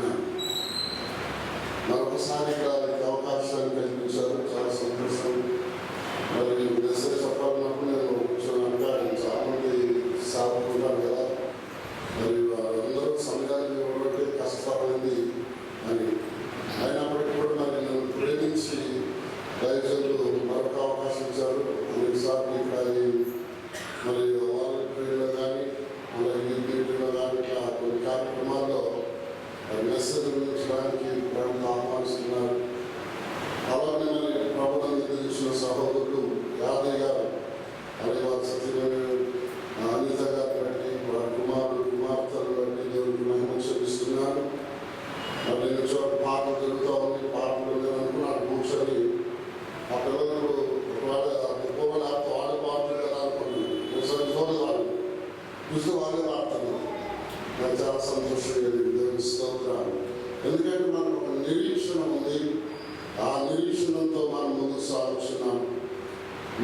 తెలియజేస్తున్నాను. మరొకసారి అవకాశాన్ని కల్పించారు, చాలా సంతోషం. మరి మెసేజ్ చెప్పాలన్నప్పుడు నేను కూర్చోనంటే చాలా మంది సాగుకుంటాను కదా, మరి వారందరూ సమయాన్ని ఇవ్వబట్టి కష్టపడింది అని. అయినప్పటికీ కూడా మరి నన్ను ప్రేమించి దైవజనులు మరొక అవకాశం ఇచ్చారు. అనేకసార్లు కానీ మరి వాలంటీర్లో కానీ మన మీటింగ్లో కానీ ఇట్లా కొన్ని కార్యక్రమాల్లో మెసేజ్ అందించడానికి ఆహ్వానిస్తున్నారు. అలాగే మరి ప్రభుత్వం నిర్దేశించిన సహోదరులు యాదయ్య గారు, అలాగే వారి సత్యమైన అనిత గారు బట్టి, వారి కుమార్తెలు బట్టి దేవుడికి మహిమ చెల్లిస్తున్నారు. మరి నేను చోట పాటలు జరుగుతూ ఉంది, పాటలు అనుకున్నాను కూర్చొని ఆ పిల్లలకు ఒకవేళ వాళ్ళ పాటలు కదా అనుకున్నాను. వాళ్ళు చూస్తే వాళ్ళే పాడుతున్నారు. నాకు చాలా సంతోషంగా దేవుని స్తోత్రాలు. ఎందుకంటే మనకు ఒక నిరీక్షణ ఉంది. ఆ నిరీక్షణతో మనం ముందుకు సాగుతున్నాం.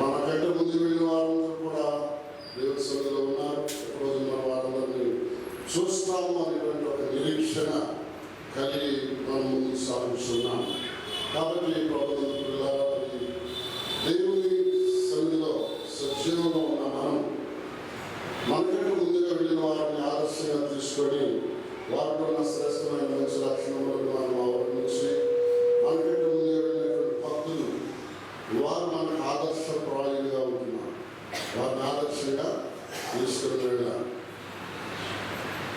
మనకంటే ముందు వెళ్ళిన వారందరూ కూడా దేవుని సన్నిధిలో ఉన్నారు. ఒకరోజు మన వారందరినీ చూస్తాము అనేటువంటి ఒక నిరీక్షణ కలిగి మనం ముందుకు సాగుతున్నాం. కాబట్టి ప్రభుత్వ దేవుని సన్నిధిలో సజీవంగా ఉన్న మనకంటే ముందుగా వెళ్ళిన వారిని ఆదర్శంగా తీసుకొని వారిలో ఉన్న శ్రేష్టమైన మంచి లక్షణములను మనం అవలంబించి మనకంటే ముందుగా వెళ్ళినటువంటి భక్తులు వారు మనకు ఆదర్శప్రాయులుగా ఉంటున్నారు. వారిని ఆదర్శంగా తీసుకుని వెళ్ళాలి.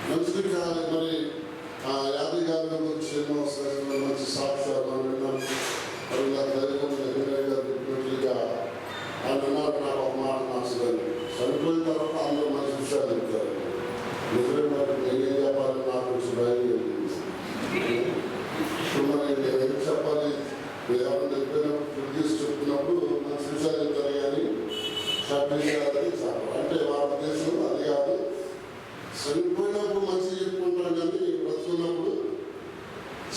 మంచిది కాదు. మరి యాదయ్య గారి గురించి ఎన్నో శ్రేష్టమైన మంచి సాక్ష్యాలు మనం విన్నాం. మరి దైవం గారు చెప్పినట్లుగా ఆయన అన్నారు, నాకు ఒక మాట నచ్చదని. చనిపోయిన తర్వాత అందరూ మంచి విషయాలు చెప్తారు. నిజమే, మరి నేనేం చెప్పాలని నాకు కొంచెం భయం కలిగింది. ఇప్పుడు మరి నేను ఏం చెప్పాలి? మీరు ఎవరైనా చెప్తున్నప్పుడు మంచి విషయాలు చెప్తారు కానీ అంటే వాళ్ళ ఉద్దేశం అది కాదు. చనిపోయినప్పుడు మంచిగా చెప్పుకుంటారు కానీ బ్రతుకున్నప్పుడు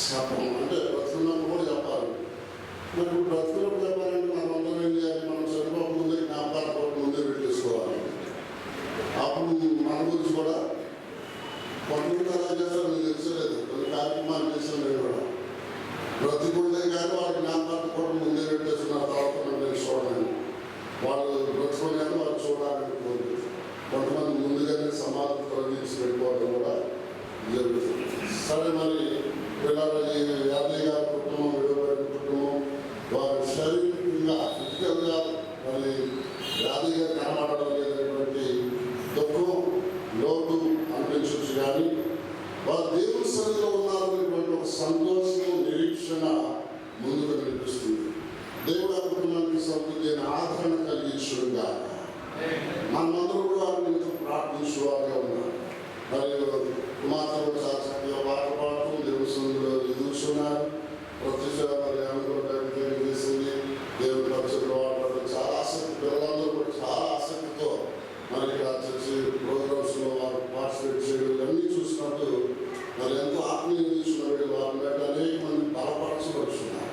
చెప్పం. అంటే బ్రతుకున్నప్పుడు కూడా చెప్పాలి. మరి ఇప్పుడు బ్రతుకున్నప్పుడు చెప్పాలంటే మనం అందరం ఏం చేయాలి? మనం చనిపోక ముందే జ్ఞాపకాలు ముందే పెట్టేసుకోవాలి. అప్పుడు మన గురించి కూడా కొంతమంది అలా చేస్తారు. నేను తెలిసలేదు, కొన్ని కార్యక్రమాలు చేశాను. నేను కూడా బ్రతికుండే కానీ వాళ్ళ జ్ఞాపకాలు కూడా ముందే పెట్టేస్తున్నారు. తర్వాత నేను చూడండి, వాళ్ళు బ్రతుకున్నాను వాళ్ళు చూడాలని కోరుతుంది. కొంతమంది ముందుగానే సమాధి తొలగించి పెట్టుకోవడం కూడా జరుగుతుంది. సరే, మరి యాదయ్య గారి కుటుంబం, విడవబడిన కుటుంబం, వారి శారీరకంగా ఫిజికల్గా మరి యాదయ్య గారు కనబడడం లేదనేటువంటి దుఃఖం, లోటు అనిపించవచ్చు. కానీ వారు దేవుని సన్నిధిలో ఉన్నారనేటువంటి ఒక సంతోషం, నిరీక్షణ ముందుకు కనిపిస్తుంది. దేవుడు ఆ కుటుంబానికి సమృద్ధి ఆదరణ కలిగించుగా మనమందరూ కూడా వారిని ప్రార్థించువారుగా ఉన్నారు. మరియు కుమార్తెలు చాలా చక్కగా పాట పాడుతూ దేవుని సన్నిధిలో ఎదుర్కొన్నారు. ప్రతిసారి మరి ఆమె కూడా చేసింది. దేవుని పరిచయంలో వాడడం చాలా ఆసక్తి. పిల్లలందరూ కూడా చాలా ఆసక్తితో మరి ఇక్కడ చర్చి ప్రోగ్రామ్స్లో వారు పార్టిసిపేట్ చేయడం అన్నీ చూసినట్టు మరి ఎంతో ఆత్మీయం చూసినట్టు వారిని బట్టి అనేక మంది బలపరచబడుతున్నారు.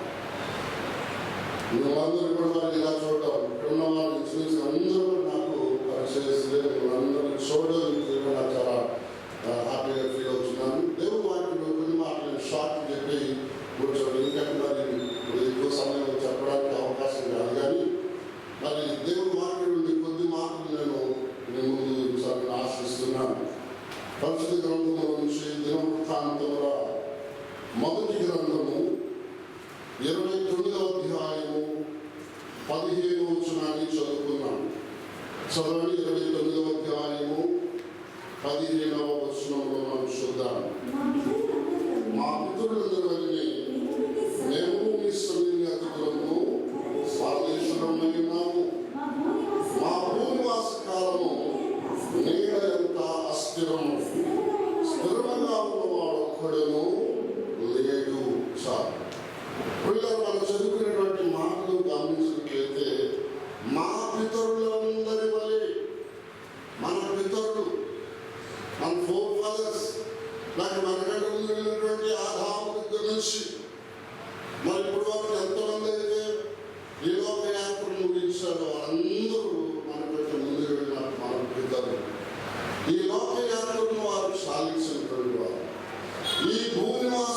మేమందరూ కూడా మరి ఇలా చూడటం, ఇక్కడున్న వారిని చూసి అందరూ కూడా నాకు పరిచయం అందరినీ చూడడం నాకు చాలా హ్యాపీగా ఫీల్ అవుతున్నాను. దేవుని వాటిలో కొన్ని మాటలు షార్ట్ చెప్పి కూర్చోండి. ఎందుకంటే మరి ఎక్కువ సమయం చెప్పడానికి అవకాశం కాదు. కానీ మరి దేవుని మాటలు కొద్ది మాటలు నేను మీ ముందు ఆశిస్తున్నాను. పరిశుద్ధ గ్రంథంలో నుంచి దినవృత్తాంతముల మొదటి గ్రంథము 29వ అధ్యాయము 15వ వచనాన్ని చదువుకున్నాను. చదవండి. 29వ అధ్యాయము 15వ వచనంలో మనం చూద్దాం. మా పితరులందరూ మేము మీ సన్నిధిని అతిథులము స్వాదేశులమై ఉన్నాము. మా భూనివాస కాలము నీడ ఎంత అస్థిరము, స్థిరముగా ఉన్నవాడు ఒక్కడను లేడు. చాలు. పిల్లలు మనం చదువుకునేటువంటి మాటలు గమనించినట్లయితే మా పితరులందరి వలె, మన పితరులు, మన ఫోర్ ఫాదర్స్, నాకు మనకంటే ముందు వెళ్ళినటువంటి ఆదాము దగ్గర నుంచి మరి ఇప్పుడు వరకు ఎంతమంది అయితే ఈ లోక యాత్రను ముగించారో అందరూ మనకంటే ముందు వెళ్ళిన మన పితరులు. ఈ లోక యాత్రను వారు సాధించినటువంటి వారు. ఈ భూమివాస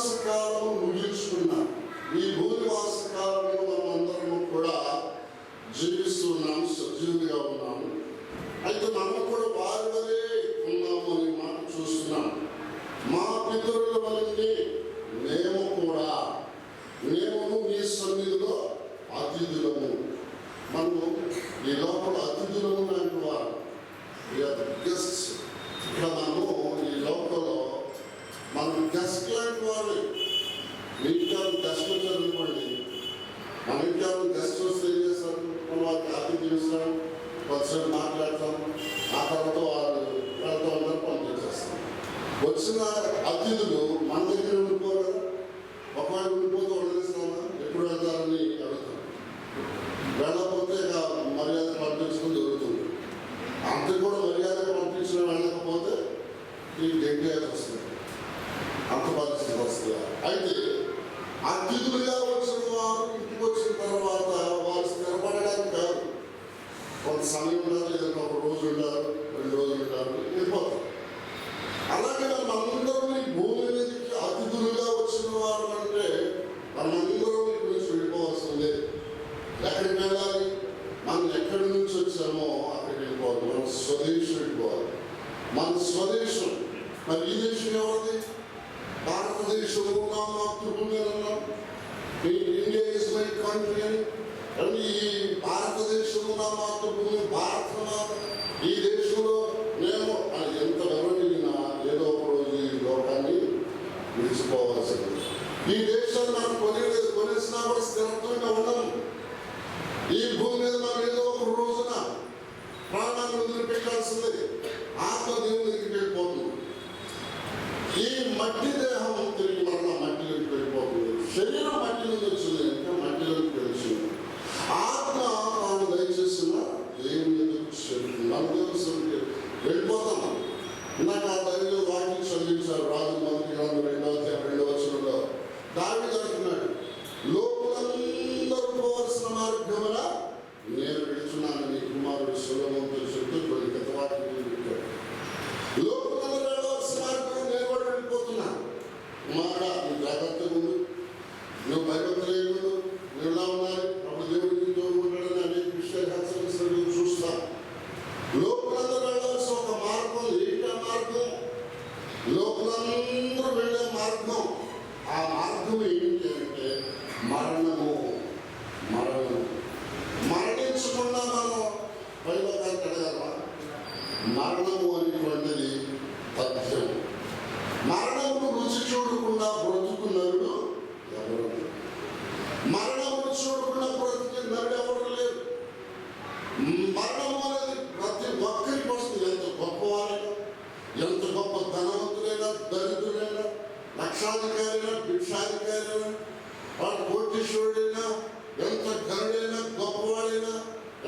పితరుల వలనే మేము కూడా మేము నీ సన్నిధిలో అతిథులము. మనము ఈ లోపల అతిథులము లాంటి వారు, గెస్ట్. ఇక్కడ మనము ఈ లోపలలో మనం గెస్ట్ లాంటి వారు. మీ ఇంట్లో గెస్ట్ వచ్చారనుకోండి, మన ఇంట్లో గెస్ట్ వస్తే ఏం చేస్తారు? మనం వారికి అతిథి ఇస్తాం, కొంచెం మాట్లాడతాం, ఆ తర్వాత వాళ్ళు వాళ్ళతో అందరూ పంపించేస్తాం. వచ్చిన అతిథులు మన దగ్గర ఉండిపోరు కదా. ఒకవేళ ఉండిపోతే వదిలేస్తామా, ఎప్పుడు వెళ్తారని అడుగుతాం. వెళ్ళకపోతే మర్యాద పంపించడం జరుగుతుంది. అంత కూడా మర్యాద పంపించడం వెళ్ళకపోతే ఈ డెంగేజ్ వస్తుంది, అంత పరిస్థితి వస్తుంది. అయితే అతిథులుగా వచ్చిన వారు ఇంటికి వచ్చిన తర్వాత వారు స్థిరపడడానికి కాదు, కొంత సమయం ఉండాలి, ఏదైనా ఒక రోజు ఉండాలి, 2 రోజులు ఉండాలి, వెళ్ళిపోతారు. అలాగే మనమందరం ఈ భూమి మీదకి అతిథులుగా వచ్చిన వారు అంటే మనమందరం ఇక్కడ నుంచి వెళ్ళిపోవాల్సిందే. ఎక్కడికి వెళ్ళాలి? మనం ఎక్కడి నుంచి వచ్చామో అక్కడికి వెళ్ళిపోవాలి. మన స్వదేశం వెళ్ళిపోవాలి. మన స్వదేశం మరి ఈ దేశం ఎవరిది? భారతదేశంలో నా మాతృభూమి అన్నాం. ఇండియా ఇస్ మై కంట్రీ అని. ఈ భారతదేశంలో నా మాతృభూమి, భారతమాత. ఈ దేశంలో నేను ఎంత వివరించినా ఏదో ఒక రోజు ఈ లోకాన్ని విడిచిపోవాల్సింది. ఈ దేశాన్ని మనం కొనేసినా కూడా స్థిరత్వంగా ఉండము. ఈ భూమి మీద మనం ఏదో ఒక రోజున ప్రాణాన్ని వదిలిపెట్టాల్సిందే. ఆత్మ దేవునికి వెళ్ళిపోతుంది. ఈ మట్టి దేహం తిరిగి మరణ మట్టిలోకి వెళ్ళిపోతుంది. శరీరం మట్టి నుంచి వచ్చింది, ఇంకా మట్టిలోకి వెళ్తుంది. ఆత్మ తాను దయచేసిన దేవుని ఎదురు శరీరం మన దేవునికి వెళ్ళిపోతాం. ఇందాక ఆ దైవ వాక్యం చదివించారు. రాజు మొదటి 2వ వచనంలో దావీదు అంటున్నాడు, లోకులందరూ పోవలసిన మార్గమున నేను వెళుతున్నాను నీ కుమారుడు సొలొమోనుతో చెప్తూ కొన్ని గత వాక్యం పెట్టాడు. లోకులందరూ వెళ్ళవలసిన మార్గం నేను కూడా వెళ్ళిపోతున్నాను. కుమారుడా, నువ్వు జాగ్రత్తగా ఉండు, నువ్వు భయభక్తులు నువ్వు ఎలా ఉండాలి, అప్పుడు దేవుడికి తోడుకుంటాడని అనేక విషయాలు హెచ్చరిస్తూ చూస్తాను. లోకులందరూ వెళ్ళవలసిన ఒక మార్గం, ఏంటి ఆ మార్గం? లోకులందరూ వెళ్ళే మార్గం. ఆ మార్గం ఏంటి అంటే మరణము. మరణించకుండా మనం పైలోకానికి అడగలమా? మరణము అనేటువంటిది తథ్యం. మరణమును రుచి చూడకుండా బ్రతుకున్నాడు ఎవరు? మరణమును చూడకుండా బ్రతికే నరుడు ఎవరు లేరు. మరణము అనేది ప్రతి ఒక్కరికి వస్తుంది. ఎంత గొప్పవారైనా, ఎంత గొప్ప ధనవంతులైనా, దరిద్రులైనా, లక్షాధికారైనా, భిక్షాధికారైనా, వాడు కోటీశ్వరుడైనా, ఎంత ఘనుడైనా, గొప్పవాడైనా,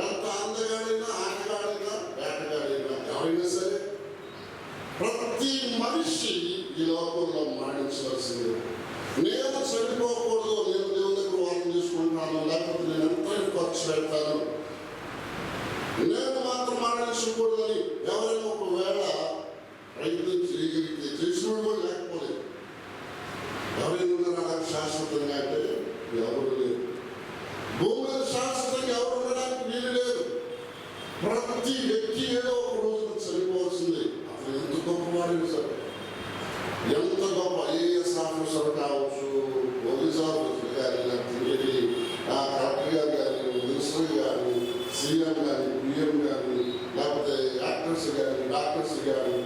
ఎంత అందగాడైనా, ఆటగాడైనా, వేటగాడైనా, ఎవరైనా సరే ప్రతి మనిషి ఈ లోకంలో మరణించవలసింది. నేను చనిపోకూడదు, నేను దేవుని దగ్గర వారం తీసుకుంటాను, లేకపోతే నేను ఎంత ఖర్చు పెడతాను, నేను మాత్రం మరణించకూడదని ఎవరైనా ఒకవేళ ప్రయత్నం చేయగలిగితే, చేసిన కూడా లేకపోలేదు. ఎవరైనా నాకు శాశ్వతంగా అంటే ఎవరు లేదు. భూమి మీద శాశ్వతంగా ఎవరు ఉండడానికి వీలు లేదు. ప్రతి వ్యక్తి ఏదో ఒక రోజున చనిపోవాల్సింది. అసలు ఎంత గొప్పవాడు సార్, ఎంత గొప్ప ఐఏఎస్ ఆఫీసర్ కావచ్చు, పోలీస్ ఆఫీసర్ కానీ, లేకపోతే కలెక్టర్ గారు కానీ, మినిస్టర్ కానీ, సీఎం కానీ, పిఎం కానీ, లేకపోతే యాక్టర్స్ కానీ, డాక్టర్స్ కానీ,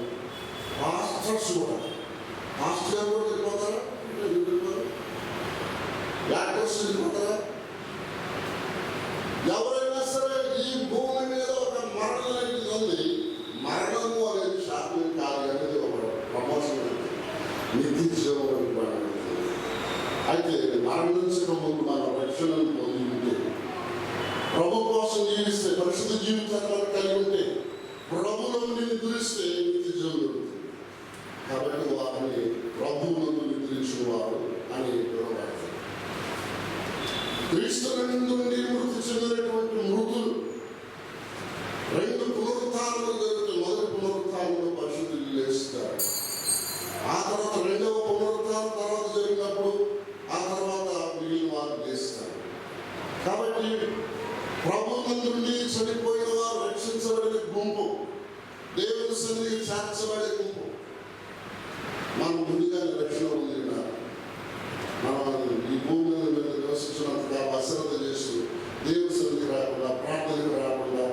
పాస్టర్స్ కూడా. పాస్టర్ గారు కూడా వెళ్ళిపోతారా? యాక్టర్స్ వెళ్ళిపోతారా? ఎవరైనా సరే ఈ భూమి మీద ఒక మరణం అనేది ఉంది. మరణము అనేది శాపం కాదు, అనేది ఒక ప్రమోషన్, నిత్య జీవం. అయితే మరణించక ముందు మన రక్షణను పొంది ఉంటే, ప్రభు కోసం జీవిస్తే, పరిశుద్ధ జీవితాన్ని మనం కలిగి ఉంటే, ప్రభువును నిద్రిస్తే నిత్య జీవం దొరుకుతుంది. కాబట్టి వారిని ప్రభువును నిద్రించిన వారు అని పిలువబడతారు. క్రీస్తు నుండి మృతి చెందినటువంటి మృతులు 2 పునరుత్థానాలు జరుగుతాయి. మొదటి పునరుత్థానంలో పరిశుద్ధులు లేస్తారు. ఆ తర్వాత 2వ పునరుత్థానం తర్వాత జరిగినప్పుడు ఆ తర్వాత మిగిలిన వారు లేస్తారు. కాబట్టి ప్రభువు నుండి చనిపోయిన వారు రక్షించబడిన గుంపు, దేవుని సన్నిధికి చేర్చబడే గుంపు. మనం ముందుగానే రక్షణ పొందినారు. మనం ఈ భూమి మీద నివసించినంతగా అశ్రద్ధ చేస్తూ దేవుని సన్నిధికి రాకుండా, ప్రార్థనకు రాకుండా,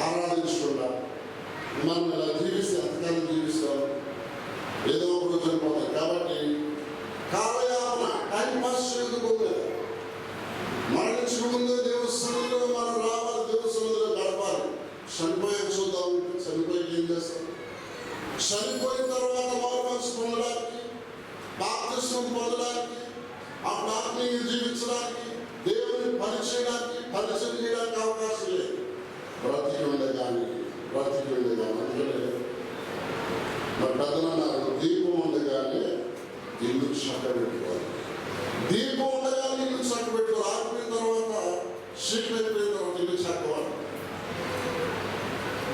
ఆరాధించకుండా మనం ఇలా జీవిస్తే ఎంతకాలం జీవిస్తాం? ఏదో ఒక రోజు చనిపోతాం. కాబట్టి కాలయాపన, టైం పాస్ చేయకపోతే మరణించక ముందే దేవుని సన్నిధిలో మనం రావాలి, దేవుని సన్నిధిలో గడపాలి. చనిపోయాక చూద్దాం. చనిపోయి ఏం చేస్తాం? చనిపోయిన తర్వాత మారుమనసు పొందడానికి, బాప్తిస్మం పొందడానికి, అప్పుడు ఆత్మీయంగా జీవించడానికి, దేవుని పరిచయం చేయడానికి అవకాశం లేదు. బ్రతికి ఉండగానే అందుకనే మరి పెద్దలన్నారు, దీపం ఉండగానే ఇల్లు చక్కబెట్టుకోవాలి. దీపం ఉండగానే ఇల్లు చక్కబెట్టుకోవాలి. ఆగిపోయిన తర్వాత షీట్ అయిపోయిన తర్వాత ఇల్లు చక్కవాలి.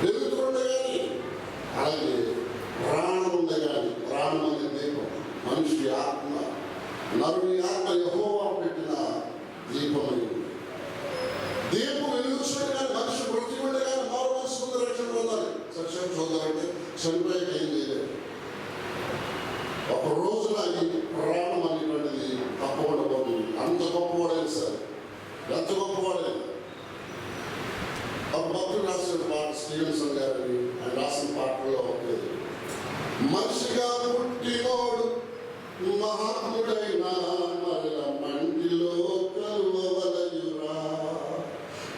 వెలుగుతుండగానే, అలాగే ప్రాణం ఉండగానే, ప్రాణం అనే దీపం మనిషి ఆత్మ, నరుని ఆత్మ యెహోవా పెట్టిన దీపమై దీపం వెలుగుతుండగానే మనిషి బ్రతికి ఉండగానే మారు మనసు ముందు రక్షణ పొందాలి. సత్యం చూద్దామంటే చనిపోయాక ఏం చేయలేదు. ఒక రోజున ఈ ప్రాణం అనేటువంటిది తప్పబడబోతుంది. అంత గొప్పవాడైంది సార్, ఎంత గొప్పవాడైంది. ఒక భక్తుడు రాసిన పాట, స్టీవెన్సన్ గారిని ఆయన రాసిన పాటలో లేదు, మనిషిగా పుట్టినోడు మహాత్ముడైనా మరల మంటిలో కలువవలయురా,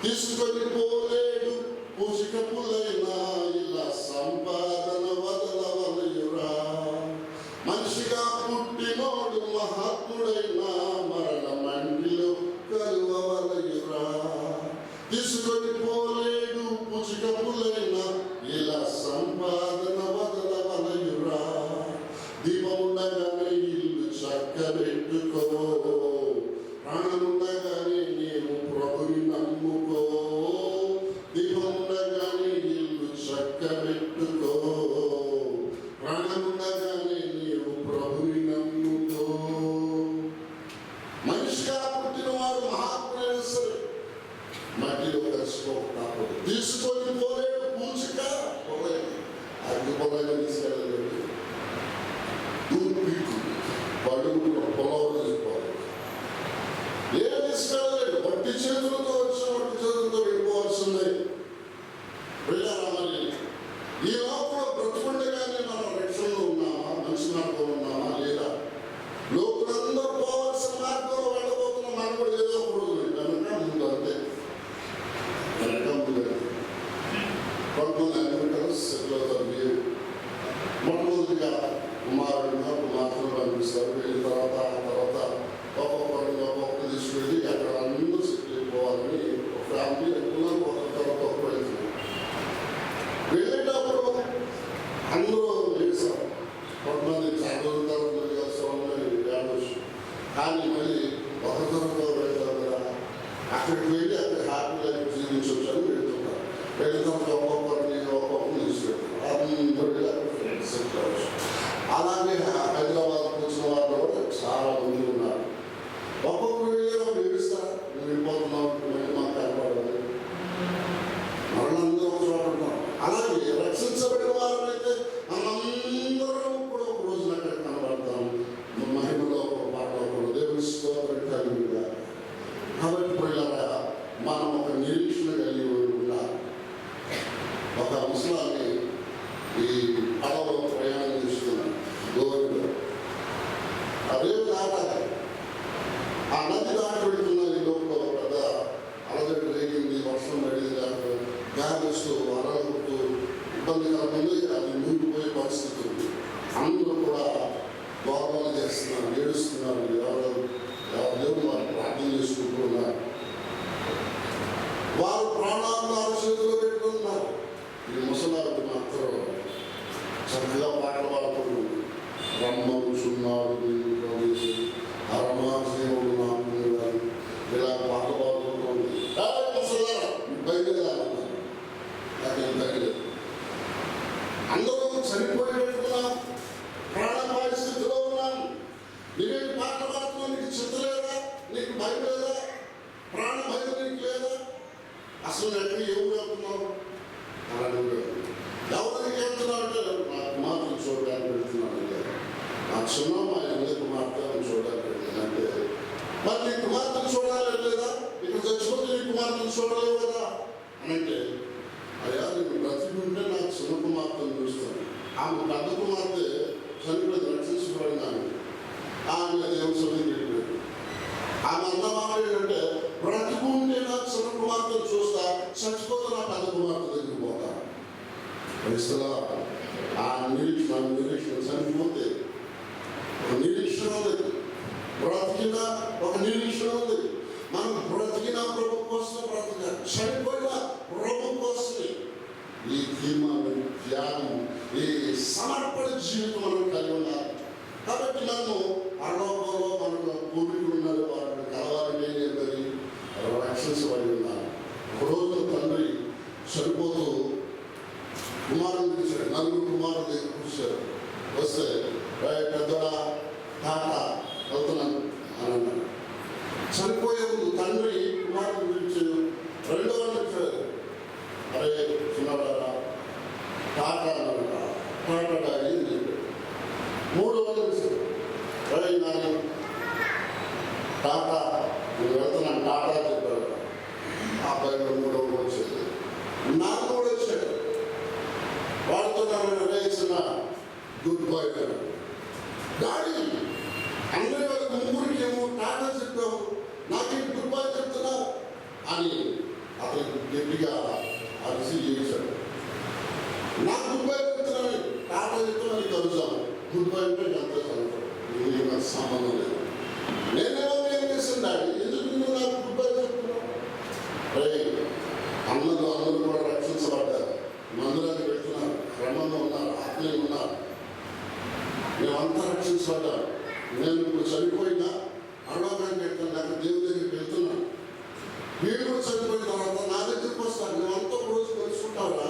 తీసుకొని పోలేడు పూసిక పుల్లైనా ఇలా సంపాదన వదలవలయురా. మనిషిగా పుట్టినోడు మహాత్ముడైనా మరల మంటిలో కలువవలయురా, తీసుకొని పోలేడు పూసిక పుల్లైనా ఇలా సంపాదన వదలవలయురా. దీపముండగానే ఇల్లు చక్కబెట్టుకో, ప్రాణముండగానే నీవు ప్రభుని నమ్ముకో. దీపముండగానే ఇల్లు చక్కబెట్టుకో, ప్రాణముండగానే నీవు ప్రభుని నమ్ముకో. మనిషిగా పుట్టిన వాడు మహాత్ముడైనా సరే మట్టిలో కలిసిపోతాడు. తీసుకొని పోలేడు పూచిక పోలేదు, అగ్గి పొలగా తీసుకెళ్ళలేదు, పడుగు పొలం తీసుకోవాలి. ఏం తీసుకెళ్ళలేడు. వట్టి చేతులతో వచ్చిన వట్టి చేతులతో వెళ్ళిపోవాల్సిందే. వెళ్ళారా? మరి ఈ లోపల బ్రతుకుండగానే మనం రక్షణలో ఉన్నామా, మంచి మార్గంలో ఉన్నామా లేదా? లోకులందరూ పోవాల్సిన మార్గంలో వెళ్ళబోతున్న మనం కూడా ఏదో ఒక రోజు కనుక ముందు అంతే. కనుక ముందు కొంతమంది అమెరికన్స్ సెటిల్ అవుతారు. మొట్టమొదటిగా కుమారుడుగా కుమార్తెను పంపిస్తారు. వెళ్ళిన తర్వాత ఒక్కొక్కరు తీసుకెళ్ళి అక్కడ అందరూ సెటిల్ అయిపోవాలని ఒక ఫ్యామిలీ ఎక్కువ తర్వాత ఒక వెళ్తున్నారు. వెళ్ళేటప్పుడు అందరూ వేశారు. కొంతమంది చదువుతారు, కానీ మళ్ళీ ఒక తరగతిలో వెళ్తారు కదా, అక్కడికి వెళ్ళి అక్కడ హ్యాపీ లైఫ్ జీవించవచ్చని వెళ్తున్నారు. వెళ్ళిన తర్వాత ఒక్కొక్కరిని తీసుకెళ్తారు. అందరూ వెళ్ళి అక్కడ ఫ్రెండ్స్ సెటిల్ అవ్వచ్చు. అలాగే హైదరాబాద్కి వచ్చిన వాళ్ళు కూడా చాలా మంది ఉన్నారు. ఒక్కొక్కరు వెళ్ళి ఏడుస్తారు, నువ్వు వెళ్ళిపోతున్నావు, మళ్ళీ మాకు కనపడాలి, మనందరూ ఒక చోట ఉంటాం. అలాగే రక్షించబడిన వారైతే మనందరం కూడా ఒక రోజున అక్కడ కనబడతాం. మహిమలో పాటలో దేవుని స్తోత్రం కలిగిగా. కాబట్టి పిల్లరా, మనం ఒక నిరీక్షణ కలిగి ఉండాలి. ఒక ముసలాన్ని ఈ పడవలో ప్రయాణం చేస్తున్నాను గోరుగా. అదే దాటాలి. ఆ నది దాటి పెడుతున్న ఈ లోపల పెద్ద అలజడి రేగింది, వర్షం పడింది, దాంట్లో గాలి వస్తూ అరగొట్టు ఇబ్బందికరమైంది. అది మునిగిపోయే పరిస్థితి ఉంది. అందరూ కూడా గోపాలు చేస్తున్నారు, ఏడుస్తున్నారు. ఎవరు దేవుడు వారు ప్రార్థన చేసుకుంటూ ఉన్నారు. వారు ప్రాణాలను అరచేతిలో పెట్టుకున్నారు. ఈ ముసలాకు మాత్రం చక్కగా పాటలు పాడుతుంది. రమ్మనుచున్నాడు అరమాసేవుడు నాకు ఇలా పాటలు పాడుకుంటుంది. బయలుదేరాలి, బయలుదేరు. అందరూ చనిపోయేట్టున్నాం, ప్రాణపాయ స్థితిలో ఉన్నాం. నీవేంటి పాటలు పాడుతున్నావు? నీకు చింత లేదా? నీకు భయం లేదా? ప్రాణ భయం నీకు లేదా? అసలు ఎక్కడ ఎవరు వెళ్తున్నావు? అలా ఎవరికి వెళ్తున్నావు అంటే నాకు మాత్రం చూడడానికి వెళ్తున్నాను. చిన్న మా ఎనిమిది కుమార్తెను చూడాలి అంటే మరి నీ కుమార్తెను చూడాలి లేదా? ఇక్కడ చచ్చిపోతే నీ కుమార్తెను చూడలేవు కదా అని అంటే, అయ్యా నేను బ్రతికి ఉంటే నాకు చిన్న కుమార్తెను చూస్తాను. ఆమె పెద్ద కుమార్తె చనిపోయి రక్షించబడినాను. ఆమె దేవుని సన్నిధికి వెళ్ళిపోయాడు. ఆమె అన్నమాట ఏంటంటే, బ్రతుకుంటే నాకు చిన్న కుమార్తెను చూస్తా, చచ్చిపోతే నా పెద్ద కుమార్తె దగ్గరికి పోతా. పరిస్థితుల్లో ఆ నిరీక్షణ చనిపోతే ఒక నిరీక్షణ ఉంది, బ్రతికిన ఒక నిరీక్షణ ఉంది. మనం బ్రతికిన ప్రభు కోసం బ్రతిక, చనిపోయిన ప్రభు కోసమే. ఈ తీర్మానం, త్యాగం, ఈ సమర్పణ జీవితం మనం కలిగి ఉండాలి. కాబట్టి నన్ను పరలోకంలో మనకు పూర్వీకులు ఉన్నారు, వారిని కలవాలని లేదని రక్షించబడి ఉన్నారు. ఒకరోజు తండ్రి చనిపోతూ కుమారుని తీశాడు. నలుగురు కుమారులు దగ్గర కూర్చారు. వస్తే పెద్దడా తాత వెళ్తున్నాను అని అన్నాడు. చనిపోయే ముందు తండ్రి కుమారుని గురించి రెండో వాళ్ళు వచ్చారు. అరే చిన్నవాడా తాత అన్నాడు. తాత డాడీ అని చెప్పాడు. మూడో వాళ్ళు వచ్చారు. అరే నాన్న తాత నేను వెళ్తున్నాను తాత చెప్పాడు. ఆ అబ్బాయి మూడో వచ్చాడు. నాలుగు కూడా వచ్చాడు. వాడితో వేసిన గుడ్ బాయ్ డాడీ అందరి వాళ్ళకి ముగ్గురికి ఏమో టాటా చెప్పావు, నాకేం గుడ్ బాయ్ చెప్తున్నావు అని అతను గట్టిగా అరిసి చేశాడు. నాకు గుడ్ బాయ్ చెప్తున్నాను, టాటా చెప్తున్నా కలుసాను. గుడ్ బాయ్ అంటే ఎంత చదువు నాకు సంబంధం లేదు. నేనేమో ఏం చేశాను డాడీ, ఎందుకు నువ్వు నాకు గుడ్ బాయ్ చెప్తున్నావు? అందరూ కూడా రక్షించబడ్డారు, మందిరానికి వెళ్తున్నారు, క్రమంలో ఉన్నారు, ఆత్మీయులు ఉన్నారు. మేమంతా రక్షించబడ్డారు. నేను ఇప్పుడు చనిపోయినా అడవడానికి వెళ్తాను, నాకు దేవుడి దగ్గరికి వెళ్తున్నాను. వీళ్ళు కూడా చనిపోయిన తర్వాత నా దగ్గరికి వస్తాను. మేమంతా రోజు కలుసుకుంటావురా,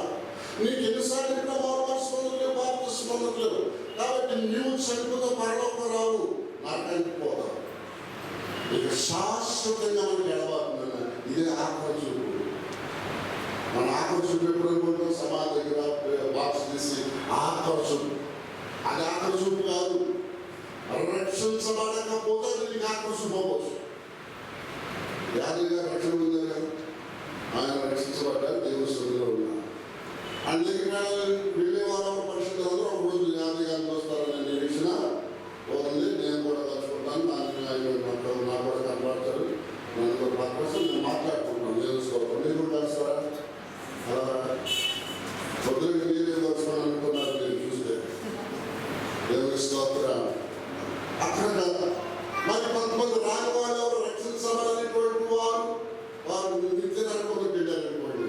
నీకు ఎన్నిసార్లు ఇక్కడ మారుమనసుకుందట్లేదు, బాప్తిస్మం. కాబట్టి నువ్వు చనిపోతే పరలోకం రావు, నరకానికి పోతావు. ఇక శాశ్వతంగా మనకి ఎడబాటున్నా. ఇదే ఆకలి చూపు. మన ఆకలి చూపు ఎప్పుడు అనుకుంటాం? సమాధి దగ్గర బాక్స్ తీసి ఆకలి చూపు. అది ఆకలి చూపు కాదు. రక్షించబడకపోతే నీకు ఆకలి చూపు అవ్వచ్చు. యాదగిరిగా రక్షణ ఉంది కదా, ఆయన రక్షించబడ్డారు, దేవుని సన్నిధిలో ఉన్నారు. అందుకే వెళ్ళే వారం పరిశుద్ధంలో ఒక రోజు యాదగిరిగా వస్తారని నిరీక్షణ ఉంది. నేను కూడా కలుసుకుంటాను. నాకు కూడా కనబడతారు. నన్ను కూడా పక్కన నేను మాట్లాడుకుంటున్నాను. దేవుని స్తోత్రం. మీరు కూడా కలుస్తారా? అలా పొద్దున్న మీరే కలుసుకోవాలని అనుకున్నారు. మీరు చూస్తే దేవుని స్తోత్రం. అక్కడ మరి కొంతమంది రాని వాళ్ళు ఎవరు రక్షించాలనేటువంటి వారు నిత్య నరకంలోకి వెళ్ళారనుకోండి.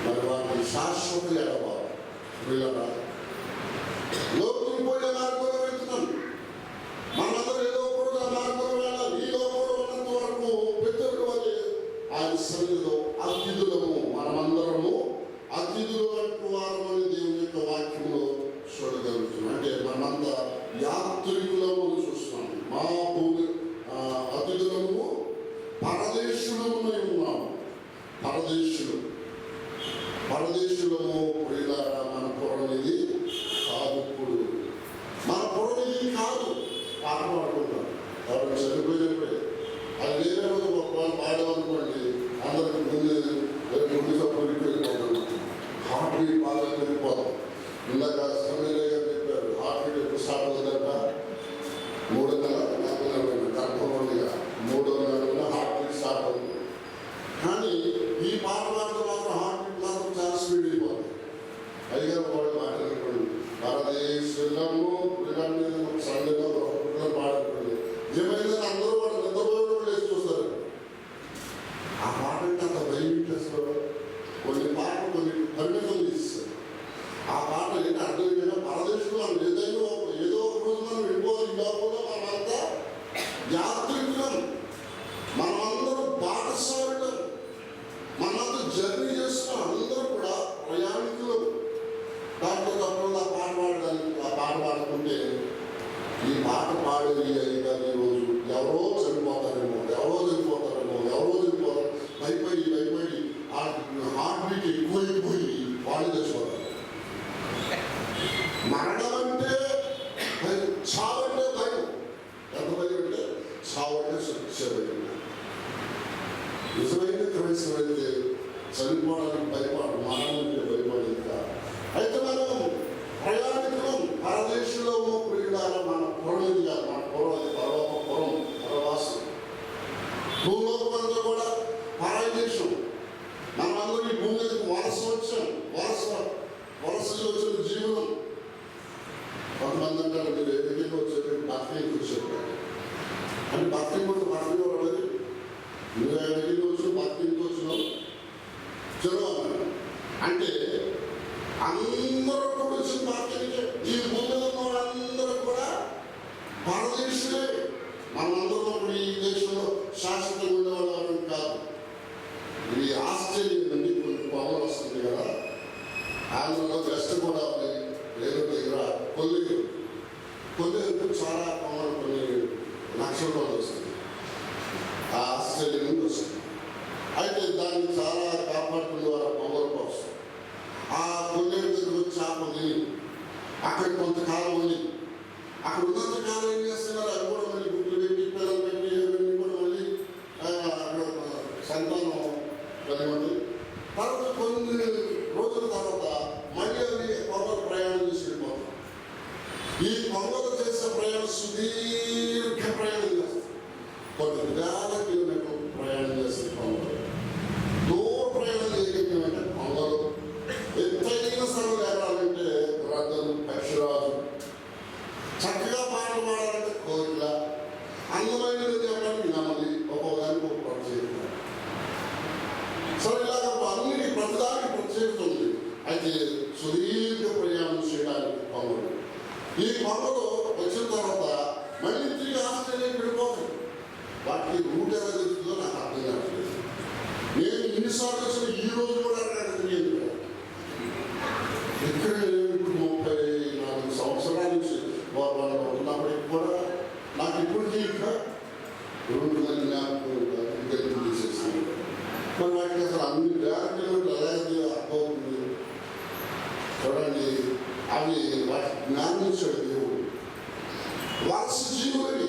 మరి వారికి శాశ్వత ఎడబారు. వీళ్ళ లోపలికి పోయే మార్గంలో వెళ్తున్నాం. మనందరూ ఏదో కూడా మార్గంలో వెళ్ళాలి. ఈ లోపల ఉన్నంత వరకు పెద్దలు వల్ల ఆయన సన్నిధిలో అతిథులము, మనమందరము అతిథులు వంటి వారమని దేవుని యొక్క వాక్యంలో చూడగలుగుతున్నాం. అంటే మనమంతా యాత్రికులము చూస్తున్నాం. మా భూమి అతిథులము, పరదేశులమై ఉన్నాము. పరదేశులము ప్రియులారా, మన పురనిధి కాదు. ఇప్పుడు మన పురనిధి కాదు. పాట పాడుకుంటాం. ఎవరు చనిపోయినప్పుడే అది వేరే రోజు ఒకవేళ పాడామనుకోండి, అందరికి గుండె సప్పుడు వెళ్ళిపోతాం. హార్ట్ బీట్ బాగా పెరిగిపోతాం. ఇందాక సమీరయ్య గారు చెప్పారు, హార్ట్ బీట్ ఎప్పుడు స్టార్ట్ అవుతుందంట? 3 నెలల గర్భంగా 3వ నెలలో హార్ట్ బీట్ స్టార్ట్ అవుతుంది. కానీ ఈ పాట పాడితే మాత్రం హార్ట్ బీట్ మాత్రం చాలా స్పీడ్ అయిపోతుంది. అయ్యారు వాళ్ళు మాట్లాడుకోండి, భారతదేశంలో సండేలో పాడుకోండి. ఏమైందని అందరూ వాళ్ళు నిద్రపోయి వేసి చూస్తారు. ఆ పాట అంటే అంత భయం. కొన్ని పాటలు కొన్ని పరిమితులు తీస్తారు. ఆ పాట ఏంటి అర్థం ఏంటంటే, పరదేశంలో ఏదో ఒక రోజు మనం వెళ్ళిపోవాలి. కాకుండా మనమంతా యాత్రికులం, మనమందరూ బాటసారులం, మనంతా జర్నీ చేస్తున్నాం. అందరూ కూడా ప్రయాణికులు. దాంట్లో తప్పకుండా ఆ పాట పాడడానికి, ఆ పాట పాడుకుంటే ఈ పాట పాడేది అయినా ఈరోజు ఎవరో చనిపోతారేమో భయపడి ఆ హార్ట్ బీట్ ఎక్కువైపోయి వాళ్ళు చచ్చిపోతారు. మరణం అంటే చాలా దేశం అయితే చనిపోవడానికి భయపడు, మరణానికి భయపడేది కాదు. అయితే మనం ప్రయాణికులం పరదేశంలో ప్రియులారా, మన పురం ఇది కాదు, మన పురం అది పరలోక పురం, పరవాసం. భూలోకమంతా కూడా పరాయి దేశం. మనమందరూ ఈ భూమి మీదకి వలస వచ్చాం, వలసలో వచ్చిన జీవనం. కొంతమంది అంటారు మీరు ఎదుగుకి వచ్చేది బతకకి వచ్చారు అంటే బతకకి వచ్చి బతకని వాళ్ళది నువ్వు ఎదుగుకి వచ్చి బతకకి వచ్చినావు చలో అంటే అందరూ కూడా వచ్చిన బతకనికే. ఈ భూమి మీద ఉన్న వాళ్ళందరూ కూడా పరదేశులే. మనందరూ ఈ దేశంలో శాశ్వతంగా ఉండేవాళ్ళు కాదు. ఇది ఆస్ట్రేలియా నుండి కొన్ని పొగలు వస్తుంది కదా, ఆంధ్రలో వెస్ట్ కూడా లేదు దగ్గర కొల్లేరు చాలా పొగలు కొన్ని లక్షల రోజులు వస్తుంది. ఆ ఆస్ట్రేలియా నుండి వస్తుంది. అయితే దాన్ని చాలా కాపాడుకునే వారు పొగలు వస్తుంది. ఆ కొల్లేరు దగ్గర చేప తిని అక్కడ కొంతకాలం ఉంది. అక్కడ ఉన్నంత కాలం ఏం చేస్తున్నారు, అది కూడా మళ్ళీ గుడ్లు పెట్టి పిల్లలు పెట్టి అవన్నీ కూడా మళ్ళీ అక్కడ సంతానం కలిగి. తర్వాత కొన్ని రోజుల తర్వాత మళ్ళీ అవి పొగలు ప్రయాణం చేసి వెళ్ళిపోతాం. ఈ పొగలు చేసే ప్రయాణం సుదీర్ఘ ప్రయాణం చేస్తాం. కొన్ని వేల కిలోమీటర్లు ప్రయాణం చేసే పొగలు, దూర ప్రయాణం చేయగలిగినట్టే పొగలు. ఎత్తైన స్థలం ఎగరాలంటే రథలు, పక్షిరాజు, చక్కగా పాటలు పాడాలంటే కోరిక, అందమైనది చెప్పడానికి నమ్మది, ఒక్కొక్కదానికి ఒక ప్రత్యేకత. సరే ఇలాగ అన్నిటి ప్రతిదానికి ప్రత్యేకత ఉంది. అయితే సుదీర్ఘ ప్రయాణం చేయడానికి పొగలు. ఈ పొగలు వచ్చిన తర్వాత మళ్ళీ తిరిగి ఆస్ట్రేలియాకి వెళ్ళిపోతాయి. వాటికి రూట్ ఎలా తెలుస్తుందో నాకు అర్థం కావట్లేదు. నేను ఇన్నిసార్లు వచ్చిన ఈ రోజు కూడా అక్కడ తెలియదు. ఇక్కడ 34 సంవత్సరాల నుంచి వాళ్ళు ఉన్నప్పటికి కూడా నాకు ఇప్పటికీ ఇంకా 2 మంది జ్ఞాపకం తీసేస్తాను. మరి వాటికి అసలు అన్ని వేల కిలోమీటర్లు అలాగే అర్థమవుతుంది. చూడండి, అవి వాటి జ్ఞానం ఇచ్చాడు దేవుడు. వారసు జీవులని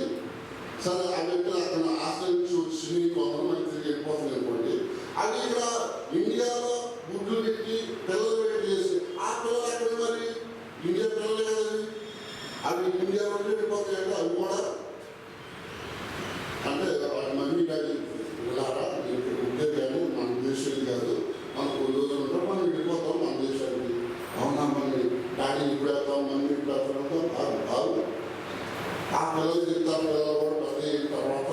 సరే అవి అక్కడ ఆశ్రయించి వచ్చి కొంతమంది తిరిగి వెళ్ళిపోతుంది అనుకోండి. అది ఇక్కడ ఇండియాలో గుడ్లు పెట్టి పిల్లలు పెట్టి చేసి ఆ పిల్లలు అక్కడ మరి ఇండియా పిల్లలే కదండి, అవి ఇండియాలో వెళ్ళిపోతాయంటే అవి కూడా అంటే వాటి మమ్మీ కానీ వెళ్ళారా ఇక్కడ ఉంటే కానీ మన దేశం కాదు, మనకు కొన్ని రోజులు ఉంటాం, మనం వెళ్ళిపోతాం మన దేశానికి. అవునా, మమ్మీ డాడీ ఇప్పుడు వెళ్తాం, మమ్మీ ఇప్పుడు వెళ్తాం కాదు కాదు. ఆ పిల్లలు చెప్తారు, పిల్లలు కూడా పెద్ద అయిన తర్వాత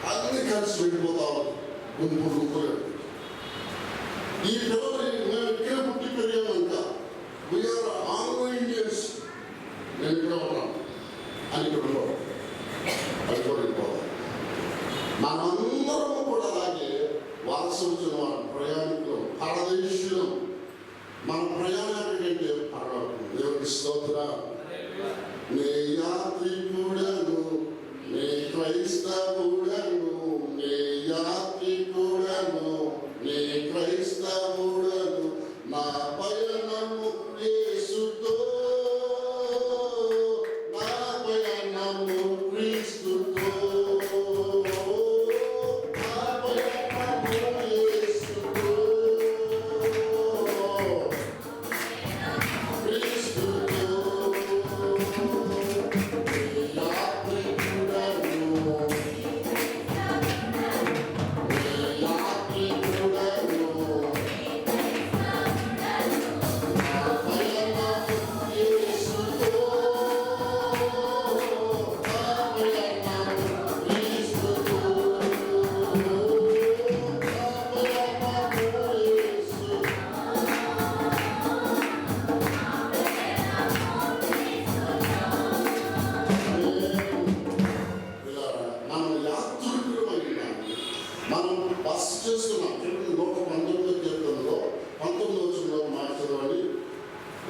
అన్ని కలిసి వెళ్ళిపోతాం గుంపులు. ఈ పిల్లలు మేము ఇక్కడ పుట్టి పెరిగామంట, వీఆర్ ఆంగ్లో ఇండియన్స్, నేను ఇక్కడ ఉన్నాను అని ఇక్కడ ఉన్నాం, అది కూడా వెళ్ళిపోతాం. మనందరము కూడా అలాగే వలస వచ్చిన వారు, ప్రయాణికులు, పరదేశులు. మన ప్రయాణం ఏంటంటే పరలోకం. దేవునికి స్తోత్రం. నే యాత్రికుడను, నే క్రైస్తవుడను, నే యాత్రికుడను, నే క్రైస్తవుడను, నా పయనము యేసుతో, నా పయనము క్రీస్తుతో.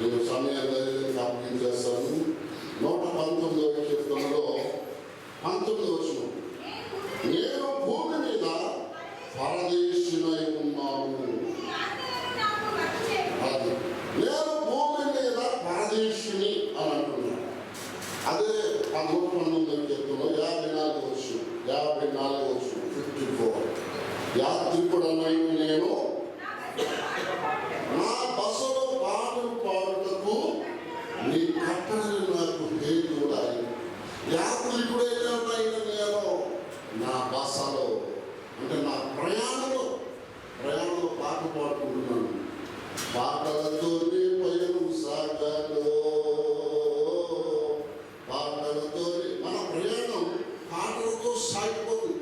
నేను సమయాన్ని జ్ఞాపకం చేస్తాను. 119వ కీర్తనలో 19వ వచనం, నేను భూమి మీద పరదేశినై ఉన్నాను. అది నేను భూమి మీద పరదేశిని అని అంటున్నాను. అదే 119వ కీర్తనలో 54వ వచనం 54 54 యాత్రికుడనైన నేను నా బసలో పాటలు పాడుటకు నీ కట్టడలు నాకు హేతువులాయి. యాత్రికుడైన నేను నా బసలో అంటే నా ప్రయాణంలో పాట పాడుకుంటున్నాను. పాటలతో పయనం సాగాలో, పాటలతో మన ప్రయాణం పాటలతో సాగిపోతుంది.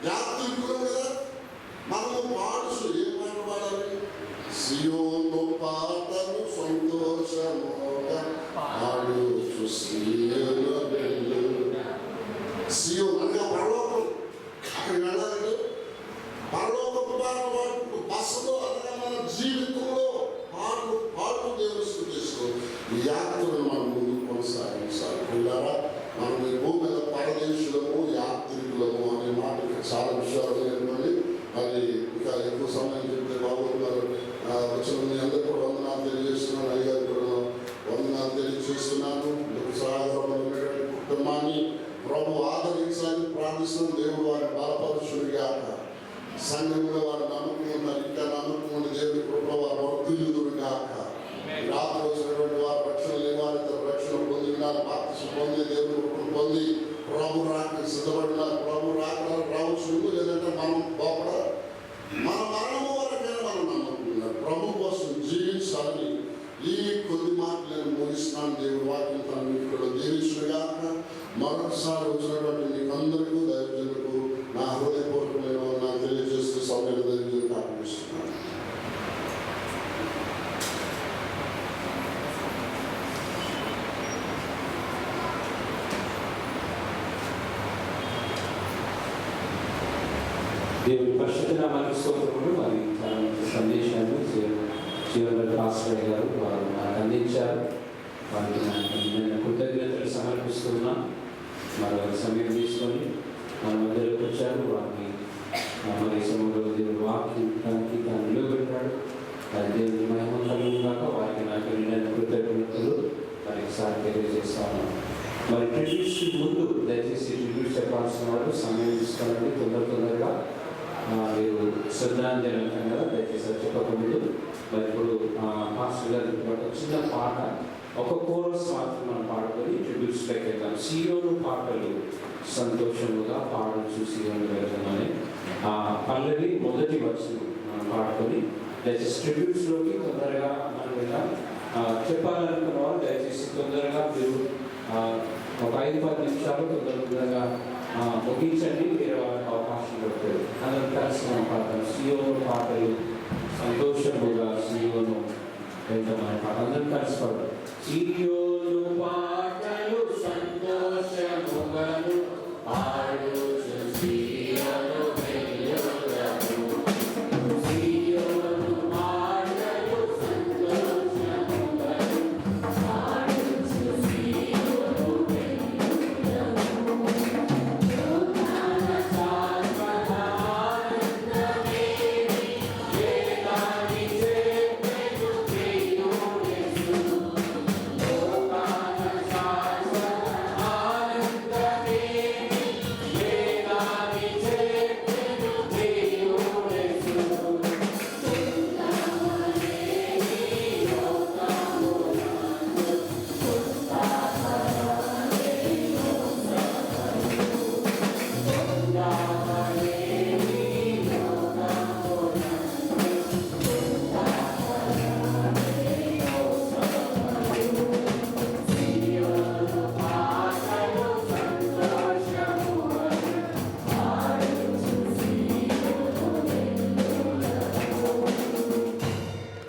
యాత్రికులు కదా మనము పాడుచు ఏ పాట పాడాలి? సియోను పాటలు సంతోషముగా పాడుచు సియోను వెళ్ళు. సియోను అనగా పరలోకం. అక్కడికి వెళ్ళాలంటే పరలోకపు పాట పాడుకుంటూ బస్సులో అనగా మన జీవితంలో పాటలు దేవుని స్తుతిస్తూ ఈ యాత్రను మనం ముందుకు కొనసాగించాలి. పిల్లరా, మనం ఈ భూమి మీద పరదేశులము యాత్రికులము అనే మాటకి చాలా విషయాలు నేర్పండి. మరి ఇంకా ఎక్కువ సమయం చెప్తే బాబు గారు వచ్చిన మీ అందరూ కూడా వందనాలు తెలియజేస్తున్నాను. అయ్యారు కూడా వందనాలు తెలియజేస్తున్నాను. కుటుంబాన్ని ప్రభు ఆదరించాలని ప్రార్థిస్తున్నాం. దేవుడు వారి బలపరుషుడిగా సంఘంలో వారి నమ్మకం ఉన్నారు. ఇంకా నమ్మకం ఉండి దేవుడి కృప వారు వర్ధిల్లుదురు గాక. రాత్రి వచ్చినటువంటి వారు రక్షణ లేని వారి రక్షణ పొందినారు, బాప్తిసం పొంది దేవుడి కృపను పొంది ప్రభు రాక సిద్ధపడినారు. ప్రభు రాక రావచ్చు, లేదంటే మనం లోపల మన మరణము వరకైనా మనం నమ్మకున్నారు. ప్రభు కోసం జీవించాలని ఈ కొద్ది మాటలు నేను ముగిస్తున్నాను. దేవుడి వాక్యం తన మీకులో దీవించుగాక. మరొకసారి వచ్చినటువంటి మీకు అందరికీ దైవజనులకు నా హృదయపూర్వకమైన నాకు తెలియజేస్తూ సమయం దైవజనులకు ఆహ్వానిస్తున్నాను. దేవుని పరిశుద్ధ నామానికి స్తోత్రములు. మరి తన సందేశాన్ని జీవన రాష్ట్రయ్య గారు వారు నాకు అందించారు. వారికి నేను కృతజ్ఞతలు సమర్పిస్తున్నా. మరో సమయం తీసుకొని మన మధ్యలోకి వచ్చారు. వారిని మరి సమయంలో దేవుడు వాక్యానికి తాను నిలబెట్టాడు. అది దేవుని మహిమ కలుగు కాక వారికి నాకు నేను కృతజ్ఞతలు మరొకసారి తెలియజేస్తాను. మరి ట్రిబ్యూట్స్ ముందు దయచేసి ట్రిబ్యూట్ చెప్పాల్సిన వారు సమయం తీసుకోవాలంటే తొందరగా మీరు శ్రద్ధాంజలి అంటాం కదా, దయచేసి చెప్పకముందు మరి ఇప్పుడు పాస్టర్ గారు ఒక చిన్న పాట, ఒక కోరస్ మాత్రం మనం పాడుకొని ట్రిబ్యూట్స్లోకి వెళ్తాం. సియోను పాటలు సంతోషముగా పాడొచ్చు సియోను వెళ్తామని పల్లవి మొదటి వచనం మనం పాడుకొని దయచేసి ట్రిబ్యూట్స్లోకి తొందరగా మనం వెళ్తాం. చెప్పాలనుకున్న వాళ్ళు దయచేసి తొందరగా మీరు ఒక 5-10 నిమిషాలు తొందరగా ముగించండి. మీరు అవకాశం దొరుకుతుంది. అందరం కలిసి మనం పాడతాం. సియోను పాటలు సంతోషముగా సియోను వెళ్తామని పాట అందరం కలిసి పాడతాం. సియోను పాటలు సంతోషముగాను పాడుచు సియోను వెలుగులను. సియోను పాటలు సంతోషముగాను పాడుచు సియోను వెలుగులను. లోకాన శాశ్వత ఆనందమేమి వేదాని చేపెను ప్రియుడెసు. లోకాన శాశ్వత ఆనందమేమి వేదాని చేపెను ప్రియుడెసు.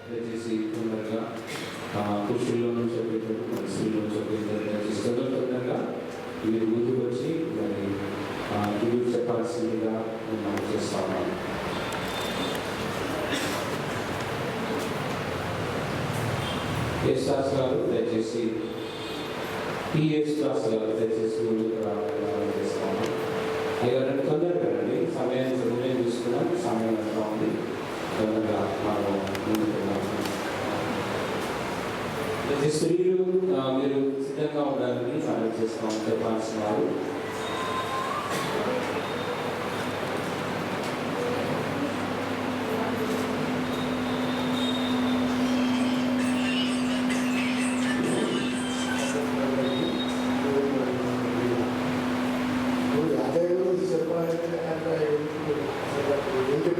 దయచేసి తొందరగా పురుషుల్లో నుంచి చెప్పేటప్పుడు స్త్రీలో చెప్పేటప్పుడు దయచేసి తొందరగా మీరు ముందుకు వచ్చి మరి మీరు చెప్పాల్సిందిగా మనం చేస్తాము. ఎస్ గారు దయచేసి టీఎస్ క్లాస్ గారు దయచేసి ముందుకు రావాలని చేస్తాము. అయ్యా రెండు తొందరగా రండి. సమయాన్ని నిర్ణయం తీసుకున్నాం. సమయం ఎంత ఉంది, తొందరగా మనం ముందుకు ప్రతి స్త్రీలు మీరు సిద్ధంగా ఉండాలని మనం చేస్తాం చెప్పాల్సిన వారు.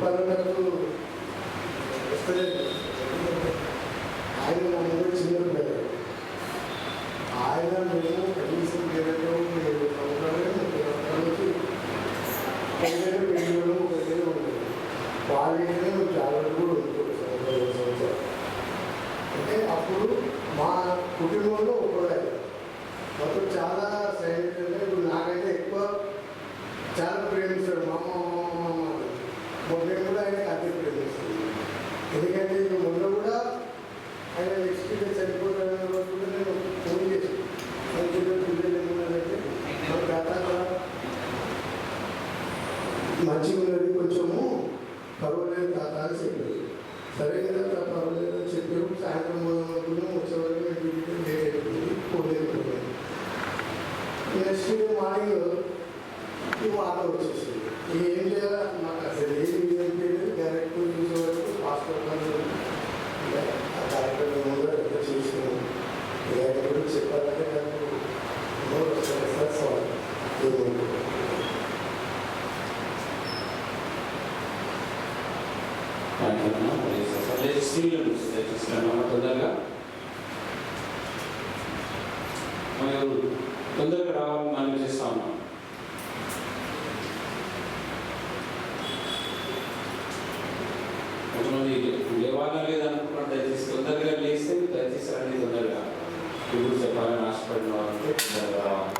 చెప్పాలన్నప్పుడు వస్తలేదు. ఆయన నా ముందు చిన్న పిల్లలు, ఆయన మేము కనీసం 7 సంవత్సరాలు 30 సంవత్సరాల నుంచి 15 ఉంటుంది. వాళ్ళే చాలా కూడా ఉంటుంది సంవత్సరాలు. అంటే అప్పుడు మా కుటుంబంలో ఒకడే మొత్తం చాలా సైలెంట్. అంటే ఇప్పుడు నాకైతే ఎక్కువ చాలా ప్రేమిస్తాడు మా అమ్మ. మేము కూడా ఆయన అదే ప్రేమిస్తాడు. ఎందుకంటే మొన్న కూడా ఆయన ఎక్స్పీరియన్స్ అయిపోతాడనే రోజు కూడా నేను ఫోన్ చేశాను. పిల్లలు ఏమన్నారంటే మా తాత మంచిగా ఉన్నది, కొంచెము పర్వాలేదు తాత అని చెప్పారు. సరే కదా పర్వాలేదు అని చెప్పారు. సాయంత్రం వచ్చేవాళ్ళు లేట్ అయిపోయింది, పోలేదు. నెక్స్ట్ డే మార్నింగ్ ఈ వార్త వచ్చేసింది. ఏం చేయాలి నాకు అసలు ఏం లేదు. డైరెక్ట్ చూసే వరకు హాస్పిటల్ డాక్టర్ ముందు ఎంత చేసినాము ఎక్కడ చెప్పాలంటే నాకు స్త్రీలను తొందరగా మనం తొందరగా రావాలని మనం చేస్తా ఉన్నాం. కొంతమంది లేవాలా లేదనుకుంటున్నాం. దయచేసి తొందరగా లేస్తే దయచేసి రండి. తొందరగా ఇప్పుడు చెప్పాలని ఆశపడిన వాళ్ళంటే తొందరగా రావాలి.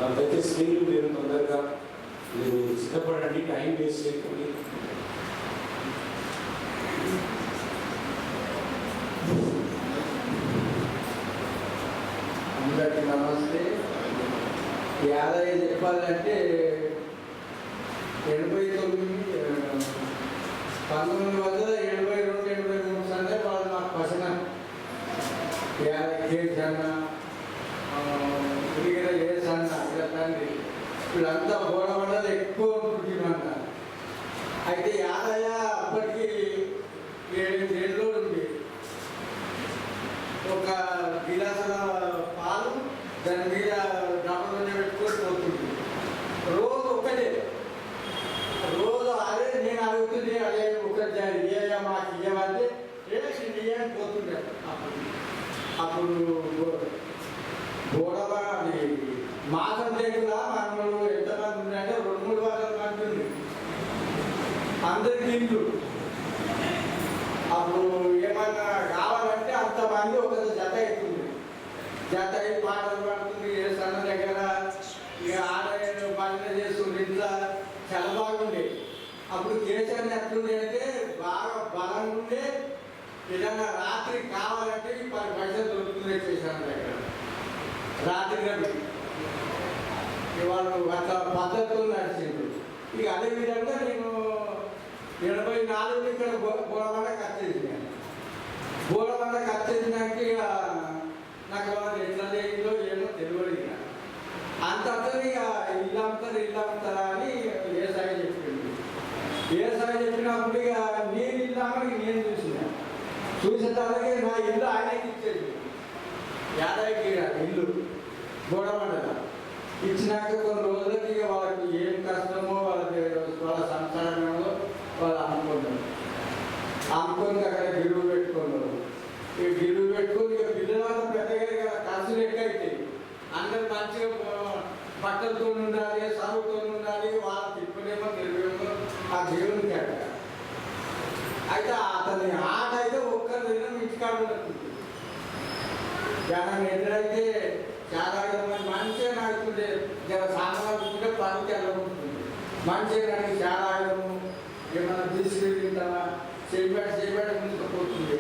అంతైతే స్త్రీలు మీరు తొందరగా మీరు సిద్ధపడండి, టైం వేస్ట్ చేయకండి. అందరికీ నమస్తే. యాదయ్య చెప్పాలంటే 1982-83 సందే వాళ్ళు నాకు పసన యాదయ్య జన్న తిరిగిన ఏ సన్న ఇలా తండ్రి వీళ్ళంతా గోడవడలు ఎక్కువ ఉంటున్నారంట. అయితే యాదయ్య అప్పటికి 7 ఏళ్ళు ఉంది. ఒక గిలాసుల పాలు దాని మీద డబ్బులోనే పెట్టుకొని పోతుంది. రోజు ఒకటే, రోజు అదే నేను అడుగుతుంది. అదే ఒకటి ఏ మాకు ఇవ్వంటే ఏం పోతుండే. అప్పుడు గోడవ అది మాసం లేకుండా మనము ఎంతమంది ఉందంటే 2-3 వందల మంది ఉంది. అందరికి ఇల్లు. అప్పుడు ఏమన్నా కావాలంటే అంతమంది ఒక జత అవుతుంది. జత అయి పాటలు పడుతుంది. ఏ సన్న దగ్గర ఇక ఆడలు పనులు చేస్తుంది. ఇంట్లో చాలా బాగుండే. అప్పుడు కేసీఆర్ ఎట్లుండే అంటే బాగా బలంగా ఉండే. ఏదన్నా రాత్రి కావాలంటే 10 పైసలు దొరుకుతుంది కేసీఆర్ దగ్గర రాత్రి. వాళ్ళు అట్లా పద్ధతులు నడిచిండు. ఇక అదేవిధంగా నేను 84 ఇక్కడ బోడబండ కట్టేసినాను. బోడబండ కట్టేసినాక ఇక నాకు వాళ్ళు ఎట్లా చేయిందో ఏమో తెలియదు. అంతతో ఇక ఇల్లు అమ్ముతారా అని ఏసాయి చెప్పింది. ఏసాయి చెప్పినప్పుడు ఇక నేను ఇల్లామని నేను చూసేటానికి నా ఇల్లు ఆయనకి ఇచ్చేది. యాదయ్యకి ఇల్లు బోడబండ ఇచ్చినాక కొన్ని రోజులకి ఇక వాళ్ళకి ఏం కష్టమో వాళ్ళ సంసారంలో వాళ్ళు అమ్ముకుంటారు. అమ్ముకొని అక్కడ గిరువు పెట్టుకున్నారు. ఇక గిరువు పెట్టుకొని ఇక పిల్లలంతా పెద్దగా ఖర్చులు ఎక్కువ అవుతాయి. అందరు మంచిగా బట్టలతో ఉండాలి, సాగుతో ఉండాలి. వాళ్ళ తిప్పులేమో తెలివేమో ఆ దేవునికి అక్కడ. అయితే అతని ఆట అయితే ఒక్కరి దినం ఇంటికాడ ఉంటుంది. జనం ఎదురైతే చాలా మంచిగా నడుస్తుంటే సామాన్యుంటే పనికి వెళ్ళకుంటుంది. మంచిగా నడిచి చాలా ఆగము ఏమన్నా తీసుకెళ్ళింటామా చేయబడి ముందుకుపోతుంది.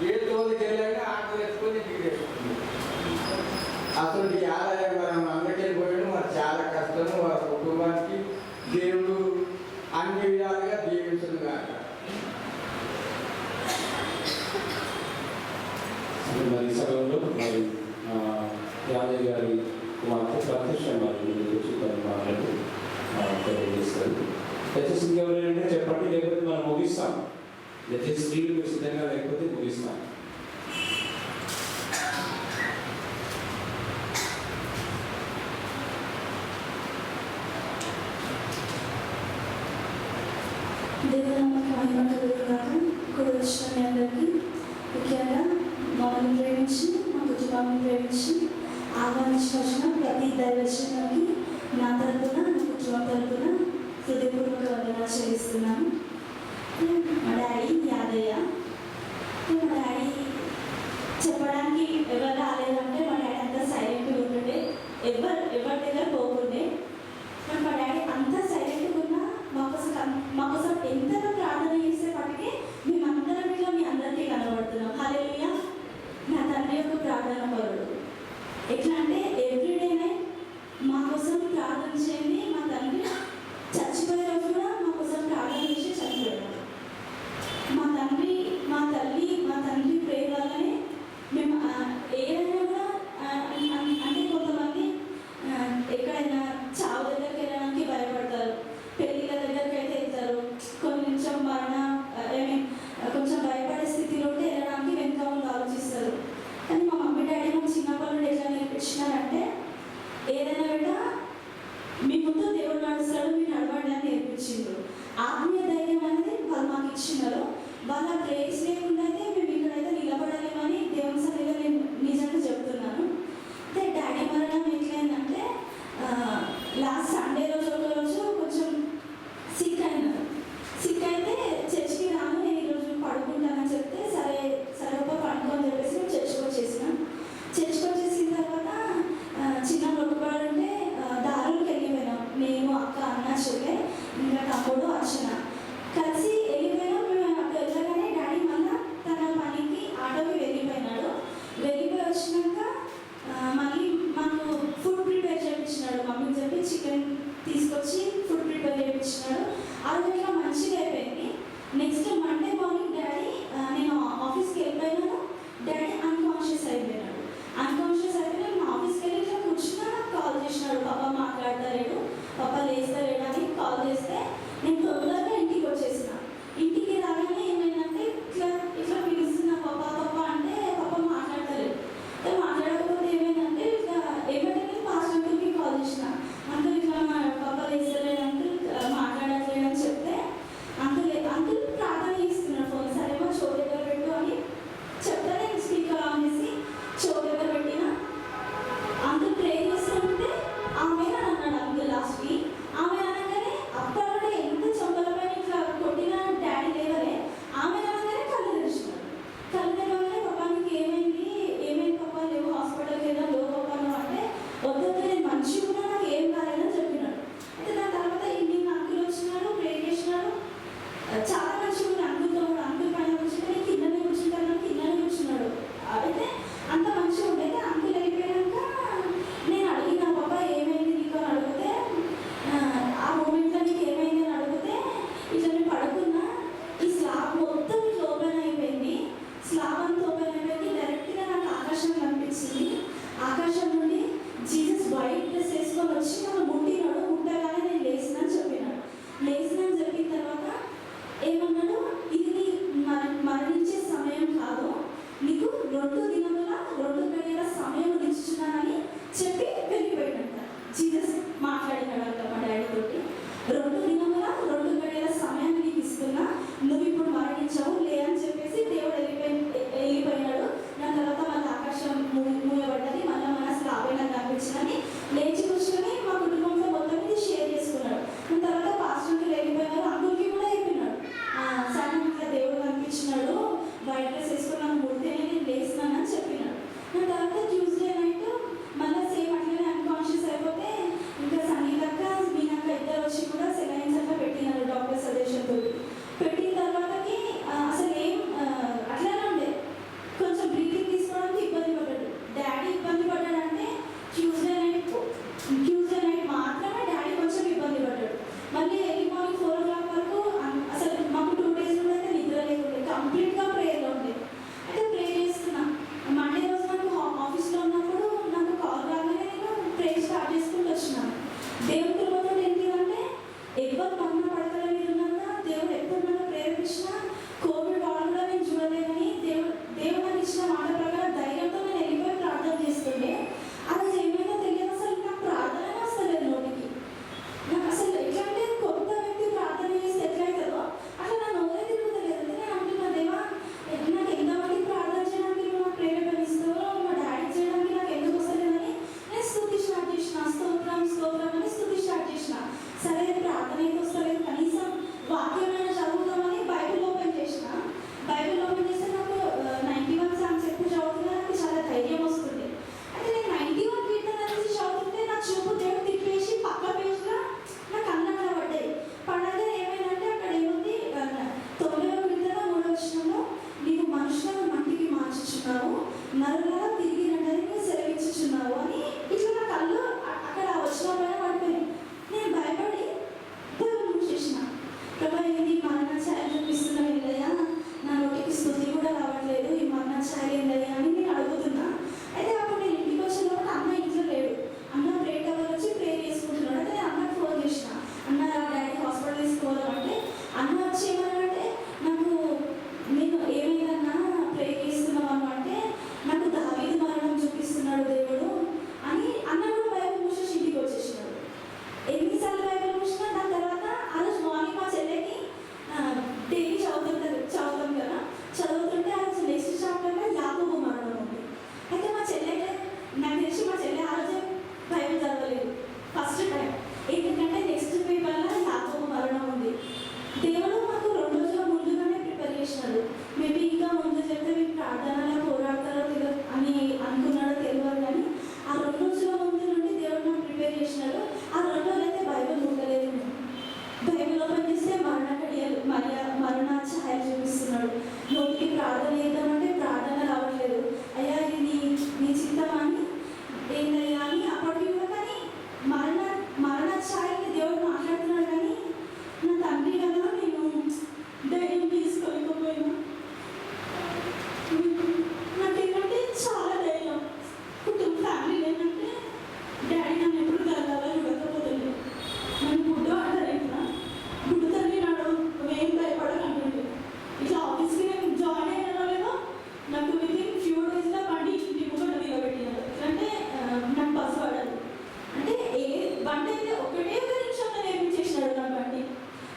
ఏ తోలికి వెళ్ళైనా ఆటలు వేసుకొని దిగేస్తుంది. అసలు ఈ ఆదాయం మనం అందరికీ పోయాడు. మరి చాలా కష్టము. వాళ్ళ కుటుంబానికి దేవుడు అన్ని విధాలుగా దీవించిన కాక. మరి ఈ సమయంలో మరి యాదయ్య గారి కుమార్తె ప్రత్యక్ష వారి గురించి కొన్ని మాటలు తెలియజేస్తారు. దయచేసి ఇంకెవరైనా చెప్పండి, లేకపోతే మనం ముగిస్తాం. దయచేసి స్త్రీలు మీరు సిద్ధంగా లేకపోతే ముగిస్తాం. దేవునికి మహిమ కలుగుగాక. ఇప్పుడు వచ్చిన మీ అందరికీ ముఖ్యంగా మమ్మల్ని ప్రేమించి మా కుటుంబాన్ని ప్రేమించి ఆహ్వానించి వచ్చిన ప్రతి దైవజనానికి నా తరపున నా కుటుంబం తరపున హృదయపూర్వక వందనాలు చెల్లిస్తున్నాను. మా డాడీ యాదయ్య. మా డాడీ చెప్పడానికి ఎవరు రాలేదంటే మా డాడీ అంతా సైలెంట్గా ఉంటుండే, ఎవరి దగ్గర పోకుండే. మా డాడీ అంతా సైలెంట్గా ఉన్నా మా కోసం ఎంతగా ప్రార్థన చేసేప్పటికీ మేమందరం ఇట్లా మీ అందరికీ కనబడుతున్నాం. హల్లెలూయా. నా తండ్రి యొక్క ప్రార్థన పరుడు. ఎట్లా అంటే ఎవ్రీడే నైట్ మా కోసం ప్రార్థన చేయండి. మా తండ్రి చచ్చిపోయే రోజు కూడా మా కోసం ప్రార్థన చేసి చచ్చిపోయాడు. మా తండ్రి ప్రేమ వల్లనే మేము ఏదైనా కూడా అంటే కొంతమంది ఎక్కడైనా చావు దగ్గరికి వెళ్ళడానికి భయపడతారు, పెళ్ళిళ్ళ దగ్గరికి అయితే వెళ్తారు, కొంచెం కొంచెం భయపడే స్థితిలో ఉంటే వెళ్ళడానికి వెనుక ముందు ఆలోచిస్తారు. కానీ మా మమ్మీ డాడీ మాకు చిన్నప్పటి నుండి ఎట్లా నేర్పించినారంటే ఏదైనా కూడా మీ ముందు దేవుడు నడుస్తాడు, మీరు నడవండి అని నేర్పించిండ్రు. ఆత్మీయ ధైర్యం అనేది వాళ్ళు మాకు ఇచ్చినారు. వాళ్ళ ప్రేస్ లేకుండా అయితే మేము ఇక్కడైతే నిలబడలేమని దేవుని సన్నిధిలో నేను నిజంగా చెప్తున్నాను. అయితే డాడీ మరణం ఎట్లయిందంటే లాస్ట్ సండే రోజు కొంచెం సిక్ అయినారు. సిక్ అయితే చర్చికి రాను, నేను ఈరోజు పడుకుంటానని చెప్తే సరే పడుకో అని చెప్పేసి మేము చర్చికి వచ్చేసినాం. చర్చికి వచ్చేసిన తర్వాత చిన్న మొక్కుబడి ఉంటే దారులకు వెళ్ళిపోయినాం. నేను, అక్క, అన్న, చెల్లె, ఇంకా తమ్ముడు, అర్చన కలిసి వెళ్ళిపోయినాం. మేము అక్కడ వెళ్ళగానే డాడీ మళ్ళీ తన పనికి ఆటోకి వెళ్ళిపోయినాడు. వెళ్ళిపోయి వచ్చినాక మళ్ళీ మాకు ఫుడ్ ప్రిపేర్ చేయించినాడు. మమ్మీకి చెప్పి చికెన్ తీసుకొచ్చి ఫుడ్ ప్రిపేర్ చేయించినాడు. ఆ రోజు ఇట్లా మంచిగా అయిపోయింది. నెక్స్ట్ మండే మార్నింగ్ డాడీ నేను ఆఫీస్కి వెళ్ళిపోయినాను. డాడీ అన్కాన్షియస్ అయిపోయినాడు. నేను ఆఫీస్కి వెళ్ళి ఇట్లా కూర్చున్నా, నాకు కాల్ చేసినాడు. పాప మాట్లాడతారేడు, పాప లేస్తారేడు అని కాల్ చేస్తే నేను తొందరగా ఇంటికి వచ్చేసిన. ఇంటికి రాగానే ఏమైందంటే ఇట్లా పిలుస్తున్నా పాప అంటే పాప మాట్లాడతారు. మాట్లాడకపోతే ఏమైందంటే ఇట్లా ఏమంటే పాస్ట్ అంకుల్కి కాల్ చేసిన. అంకుల్ ఇట్లా మా పాప లేస్తలేడు అంకుల్, మాట్లాడట్లేదు అని చెప్తే అంకుల్ ప్రార్థన చేస్తున్నాడు. ఫోన్ సరేమో షో దగ్గర పెట్టు అని చెప్తే నేను స్పీకర్ ఆన్ చేసి షో దగ్గర పెట్టిన. అంకుల్ ప్రే చేస్తుంటే ఆమె అన్నాడు అంకుల్ లాస్ట్కి. ఆమె అనగానే అప్పట్లో ఎంత చొంపలపైన ఇట్లా కొట్టిన డాడీ లేవలే. ఆమె అనగానే కళ్ళు తెరిచినాడు. కళ్ళు తెరవగానే పాపానికి ఏమైంది పాప, లేవు హాస్పిటల్కి వెళ్ళా, లో పాపాను అంటే వద్దు నేను మంచిగా ఉన్నా, నాకు ఏం కాలేదని చెప్పినాడు. అయితే దాని తర్వాత ఈవినింగ్ అంకుల్ వచ్చినాడు, ప్రే చేసినాడు. చాలా మంచిగా ఉంది అంకుల్తో కూడా. అంకుల్ పైన కూర్చుంటే నేను కిందనే కూర్చున్నాడు. అయితే అంత మంచిగా ఉండేది. అంకుల్ వెళ్ళిపోయాక నేను అడిగిన పాప ఏమైంది నీకు అని అడిగితే ఆ మూమెంట్లో నీకు ఏమైంది అని అడిగితే ఇట్లా నేను పడుకున్నా, ఈ స్లాబ్ మొత్తం ఇట్లా ఓపెన్ అయిపోయింది. స్లాబ్ అంతా ఓపెన్ అయిపోయింది. డైరెక్ట్గా నాకు ఆకాశం కనిపించింది. ఆకాశం నుండి జీసస్ వైట్ డ్రెస్ వేసుకొని వచ్చి నన్ను ముట్టినాడు. ముట్టగానే నేను లేచినని చెప్పినాడు. లేచినని చెప్పిన తర్వాత ఏమన్నాడు, ఇది నీ మరణించే సమయం కాదు, నీకు 2 దినముల 2 గడియల సమయం ఇచ్చుచున్నానని చెప్పి వెళ్ళిపోయినట్ట. జీసస్ మాట్లాడినాడంట మా డాడీ తోటి. 2 దినముల 2 గడియల సమయం నీకు ఇస్తున్నా, నువ్వు ఇప్పుడు మరణించావు లే అని చెప్పేసి దేవుడు వెళ్ళిపోయినాడు. దాని తర్వాత మళ్ళీ ఆకాశం మూయబడ్డది. మళ్ళీ మన స్లాబే నాకు కనిపించిందని లేచి కూర్చొని మా కుటుంబంలో మొత్తం ఇది షేర్ చేసుకున్నాడు. దాని తర్వాత పాస్టర్కి వెళ్ళిపోయినారు. అంకుల్కి కూడా అయిపోయినాడు. సడన్ ఇట్లా దేవుడు కనిపించినాడు, వైట్ డ్రెస్ వేసుకున్నాను, ముడితేనే నేను లేసినానని చెప్పినాడు. దాని తర్వాత ట్యూస్డే నైట్ మళ్ళీ సేమ్ అట్లనే అన్కాన్షియస్ అయిపోతే ఇంకా సంగీతక్క మీనక్క ఇద్దరు వచ్చి కూడా సెలైన్స్ అట్లా పెట్టినారు డాక్టర్ సజెషన్తో. పెట్టిన తర్వాతకి అసలు ఏం అట్లానే ఉండే, కొంచెం బ్రీతింగ్ తీసుకోవడానికి ఇబ్బంది పడ్డాడు. డాడీ ఇబ్బంది పడ్డాడంటే ట్యూస్డే నైట్ దేవుని కృపతో ఏంటిదంటే ఎవరు మరణ పడకల మీద ఉన్నా దేవుడు ఎప్పుడు నన్ను ప్రేరేపించినా కోవిడ్ వాళ్ళు కూడా నేను చూడలే కానీ దేవుడు నాకు ఇచ్చిన మాట ప్రకారం ధైర్యంతో నేను వెళ్ళిపోయి ప్రార్థన చేస్తుండే. అది ఏమైనా తెలియదు, అసలు నాకు ప్రార్థన వస్తలేదు నోటికి. నాకు అసలు ఎట్లంటే కొత్త వ్యక్తి ప్రార్థన చేస్తే ఎట్లయితుందో అట్లా నా నోరే తిరుగుతలేదు. నేను అంటున్నా, దేవా నాకు ఎంతమంది ప్రార్థన చేయడానికి నాకు ప్రేరేపణిస్తావో, మా డాడీ చేయడానికి నాకు ఎందుకు వస్తలేదని నేను స్తుతి స్టార్ట్ చేసిన. స్తోత్రం అని స్తుతి స్టార్ట్ చేసిన. సరే ప్రార్థన అయితే వస్తలేదు, కనీసం వాక్యమైనా చదువుతామని బైబిల్ ఓపెన్ చేసిన. బైబిల్ ఓపెన్ చేస్తే నాకు 91 సాంగ్స్ ఎక్కువ చదువుతున్నా, నాకు చాలా ధైర్యం వస్తుంది. అంటే నేను 91 కీర్తన నుంచి చదువుతుంటే నా చూపు దేవుడు తిప్పేసి పక్క పేజ్లో నా కళ్ళ పడ్డాయి. పడగా ఏమైందంటే అక్కడ ఏముంది, 9వ కీర్తన 3వ వచనంలో నీవు మనుషులను మట్టికి మార్చుచున్నావు, నరులలో తిరిగి రండని నువ్వు సెలవిచ్చుచున్నావు అని ఇట్లా నా కళ్ళు అక్కడ వచనం పైన పడిపోయింది. నేను భయపడి దేవుడు మూసేసిన. ప్రభా ఇది మరణ ఛాయ చూపిస్తున్నా ఏంటయ్యా, నా నోటికి స్తుతి కూడా రావట్లేదు, ఈ మరణ ఛాయ ఏంటయ్యా అని నేను అడుగుతున్నా. అయితే అప్పుడు నేను ఇంటికి వచ్చినప్పుడు అన్న ఇంట్లో లేడు. అన్న ప్రేట్ ఎవరు వచ్చి ప్రే చేసుకుంటున్నాడు. అయితే నేను అన్నకు ఫోన్ చేసిన, అన్న డాడీ హాస్పిటల్ తీసుకోవాలంటే అన్న వచ్చి ఏమన్నాడంటే నాకు నేను ఏమైందన్నా ప్రే చేస్తున్నాను అంటే నాకు దావీదు మరణం చూపిస్తున్నాడు దేవుడు అని అన్న కూడా బైబిల్ మూసేసి ఇంటికి వచ్చేసినాడు. ఎన్నిసార్లు బైబిల్ మూసినా దాని తర్వాత ఆ రోజు మార్నింగ్ మా చెల్లెకి డైలీ చదువుతాం కదా, చదువుతుంటే ఆ రోజు నెక్స్ట్ చాప్టర్లో యాకోబు మరణం ఉంది. అయితే మా చెల్లెకి నాకు తెలిసి మా చెల్లె ఆ రోజే బైబిల్ చదవలేదు ఫస్ట్ టైం. ఎందుకంటే నెక్స్ట్ పేపర్లో యాకోబు మరణం ఉంది. దేవుడు మాకు 2 రోజుల ముందుగానే ప్రిపేర్ చేసినాడు. మేబీ ఇంకా ముందు చెప్తే మీకు ప్రార్థనలో పోరాడతారో అని అనుకున్నాడో తెలియదు, కానీ ఆ 2 రోజుల ముందు నుండి దేవుడు నాకు ప్రిపేర్ చేసినాడు. ఆ 2 రోజులు అయితే బైబిల్ ఉండలేదు. బైబిల్ ఓపెన్ చేస్తే మరణ ఛాయలు చూపిస్తున్నాడు. నోటికి ప్రార్థన చేద్దామంటే ప్రార్థన రావట్లేదు. అయ్యా ఇది నీ చిత్తమా అని ఏందయ్యా అని అప్పటికి కూడా, కానీ మరణ ఛాయని దేవుడు మాట్లాడుతున్నాడు. కానీ నా తండ్రి కదా నేను ధైర్యం తీసుకోలేకపోయినా. నాకేంటంటే చాలా ధైర్యం, కుటుంబ ఫ్యామిలీ ఏంటంటే డాడీ నన్ను ఎప్పుడు కలగాలో చూడకపోతుంది. నన్ను గుడ్డు అంటారు, ఇట్లా గుడ్డు తల్లి నాడు ఏం భయపడకండి. ఇట్లా ఆఫీస్కి నేను జాయిన్ అయినానో లేదో నాకు వితిన్ ఫ్యూ డేస్లో బండి ఇంటి ముందు నిలబెట్టినారు. అంటే నాకు బస్సు పడదు. అంటే బండి అయితే ఒకటే ఒక నిమిషంలో నేర్పించేసినాడు నా బండి.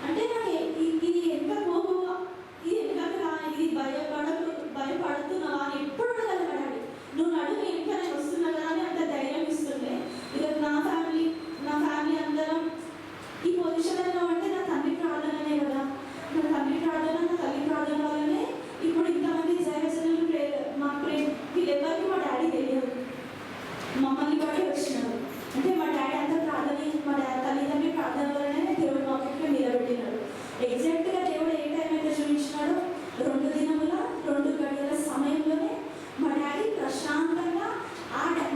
అంటే నాకు ఇది ఎంత కోపం, ఇది ఎందుకంటే ఇది భయపడుతున్నావా అని ఎప్పుడు అడగలడాలి. నువ్వు నడుము ఇంకా నేను వస్తున్నా కదా అని అంత ధైర్యం ఇస్తుండే. ఇక నా ఫ్యామిలీ అందరం ఈ పొజిషన్లో అంటే నా తండ్రి ప్రార్థననే కదా. నా తండ్రి ప్రార్థన, నా తల్లి ప్రార్థన వల్లనే ఇప్పుడు ఇంతమంది జయవచనలు వీళ్ళెవరికి మా డాడీ తెలియదు, మమ్మల్ని బట్టి వచ్చినాడు. అంటే మా డాడీ అంతా ప్రార్థన, మా తల్లిదండ్రి ప్రార్థన వల్లనే దేవుడు మాకు నిలబెట్టినాడు. ఎగ్జాక్ట్గా దేవుడు ఏ టైం అయితే చూపించినాడో 2 దినముల 2 గడియల సమయంలోనే మా డాడీ ప్రశాంతంగా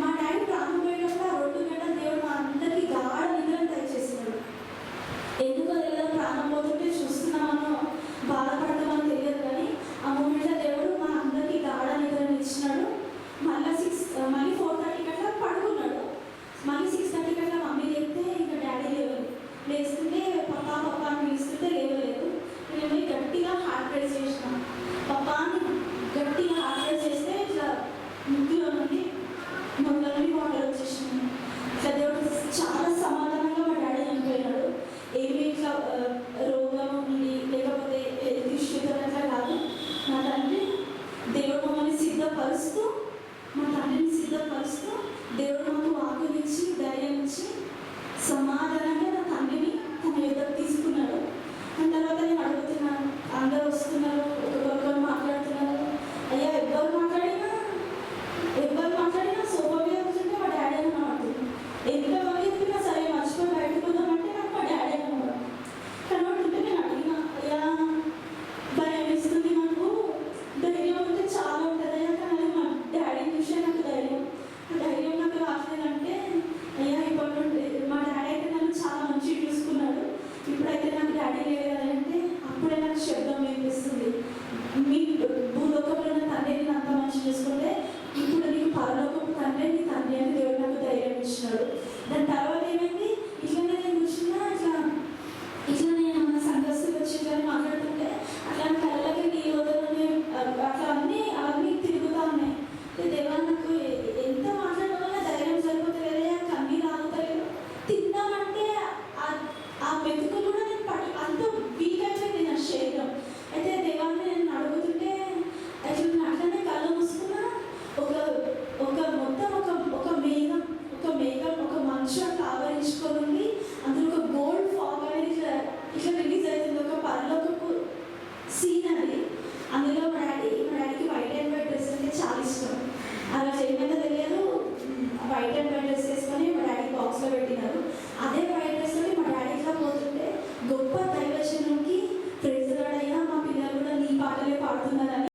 మా డాడీ ప్రాణం పోయేటప్పుడు ఆ 2 గంటల దేవుడు మా అందరికీ గాఢ నిద్రను దయచేసినాడు. ఎందుకో తెలియదు, ప్రాణం పోతుంటే చూస్తున్నామనో బాధపడతామని తెలియదు, కానీ ఆ మూమెంట్లో దేవుడు మా అందరికీ గాఢ నిద్రను ఇచ్చినాడు. మళ్ళీ 4:30 గంటల పడుకున్నాడు. మళ్ళీ 6:30 గంటల మమ్మీ చెప్తే ఇంకా డాడీ లేస్తుంటే పప్పా అని పిలుస్తుంటే లేవలేదు. నేను గట్టిగా హార్ట్ రైజ్ చేసిన. పప్పా అని గట్టిగా హార్ట్ రైజ్ చేస్తే ఇట్లా ముక్కులో నుండి వాటర్ వచ్చేసినాయి. ఇట్లా దేవుడు చాలా సమాధానంగా మా డాడీ చనిపోయినాడు. ఏమి ఇట్లా రోగం ఉంది లేకపోతే దుష్టితో అట్లా కాదు. నా తండ్రి దేవుడు మమ్మల్ని సిద్ధపరుస్తూ, మా తండ్రిని సిద్ధపరుస్తూ దేవుడు మాకు వాకునిచ్చి ధైర్యం ఇచ్చి సమాధానంగా నా తండ్రిని తన యుద్ధకు తీసుకున్నాడు. దాని తర్వాత నేను అడుగుతున్నాను, అందరూ వస్తున్నారు, ఒకరు మాట్లాడుతున్నారు. అయ్యా ఎవరు మాట్లాడినా సోఫా మీద కూర్చుంటే మా డాడీ అని మాట్లాడుతుంది. ఎంతమంది చెప్పినా సరే మర్చిపోయి బయటకు పోదామంటే నాకు మా డాడీ అన్నమాట. కనబడుతుంటే నేను అడిగినా, అయ్యా భయం వేస్తుంది, నాకు ధైర్యం ఉంటే చాలా ఉంటుంది అయ్యా, కానీ మా డాడీని చూసే నాకు ధైర్యం నాకు రావట్లేదంటే, అయ్యా ఇప్పటి నుండి మా డాడీ అయితే నన్ను చాలా పాడుతున్నారని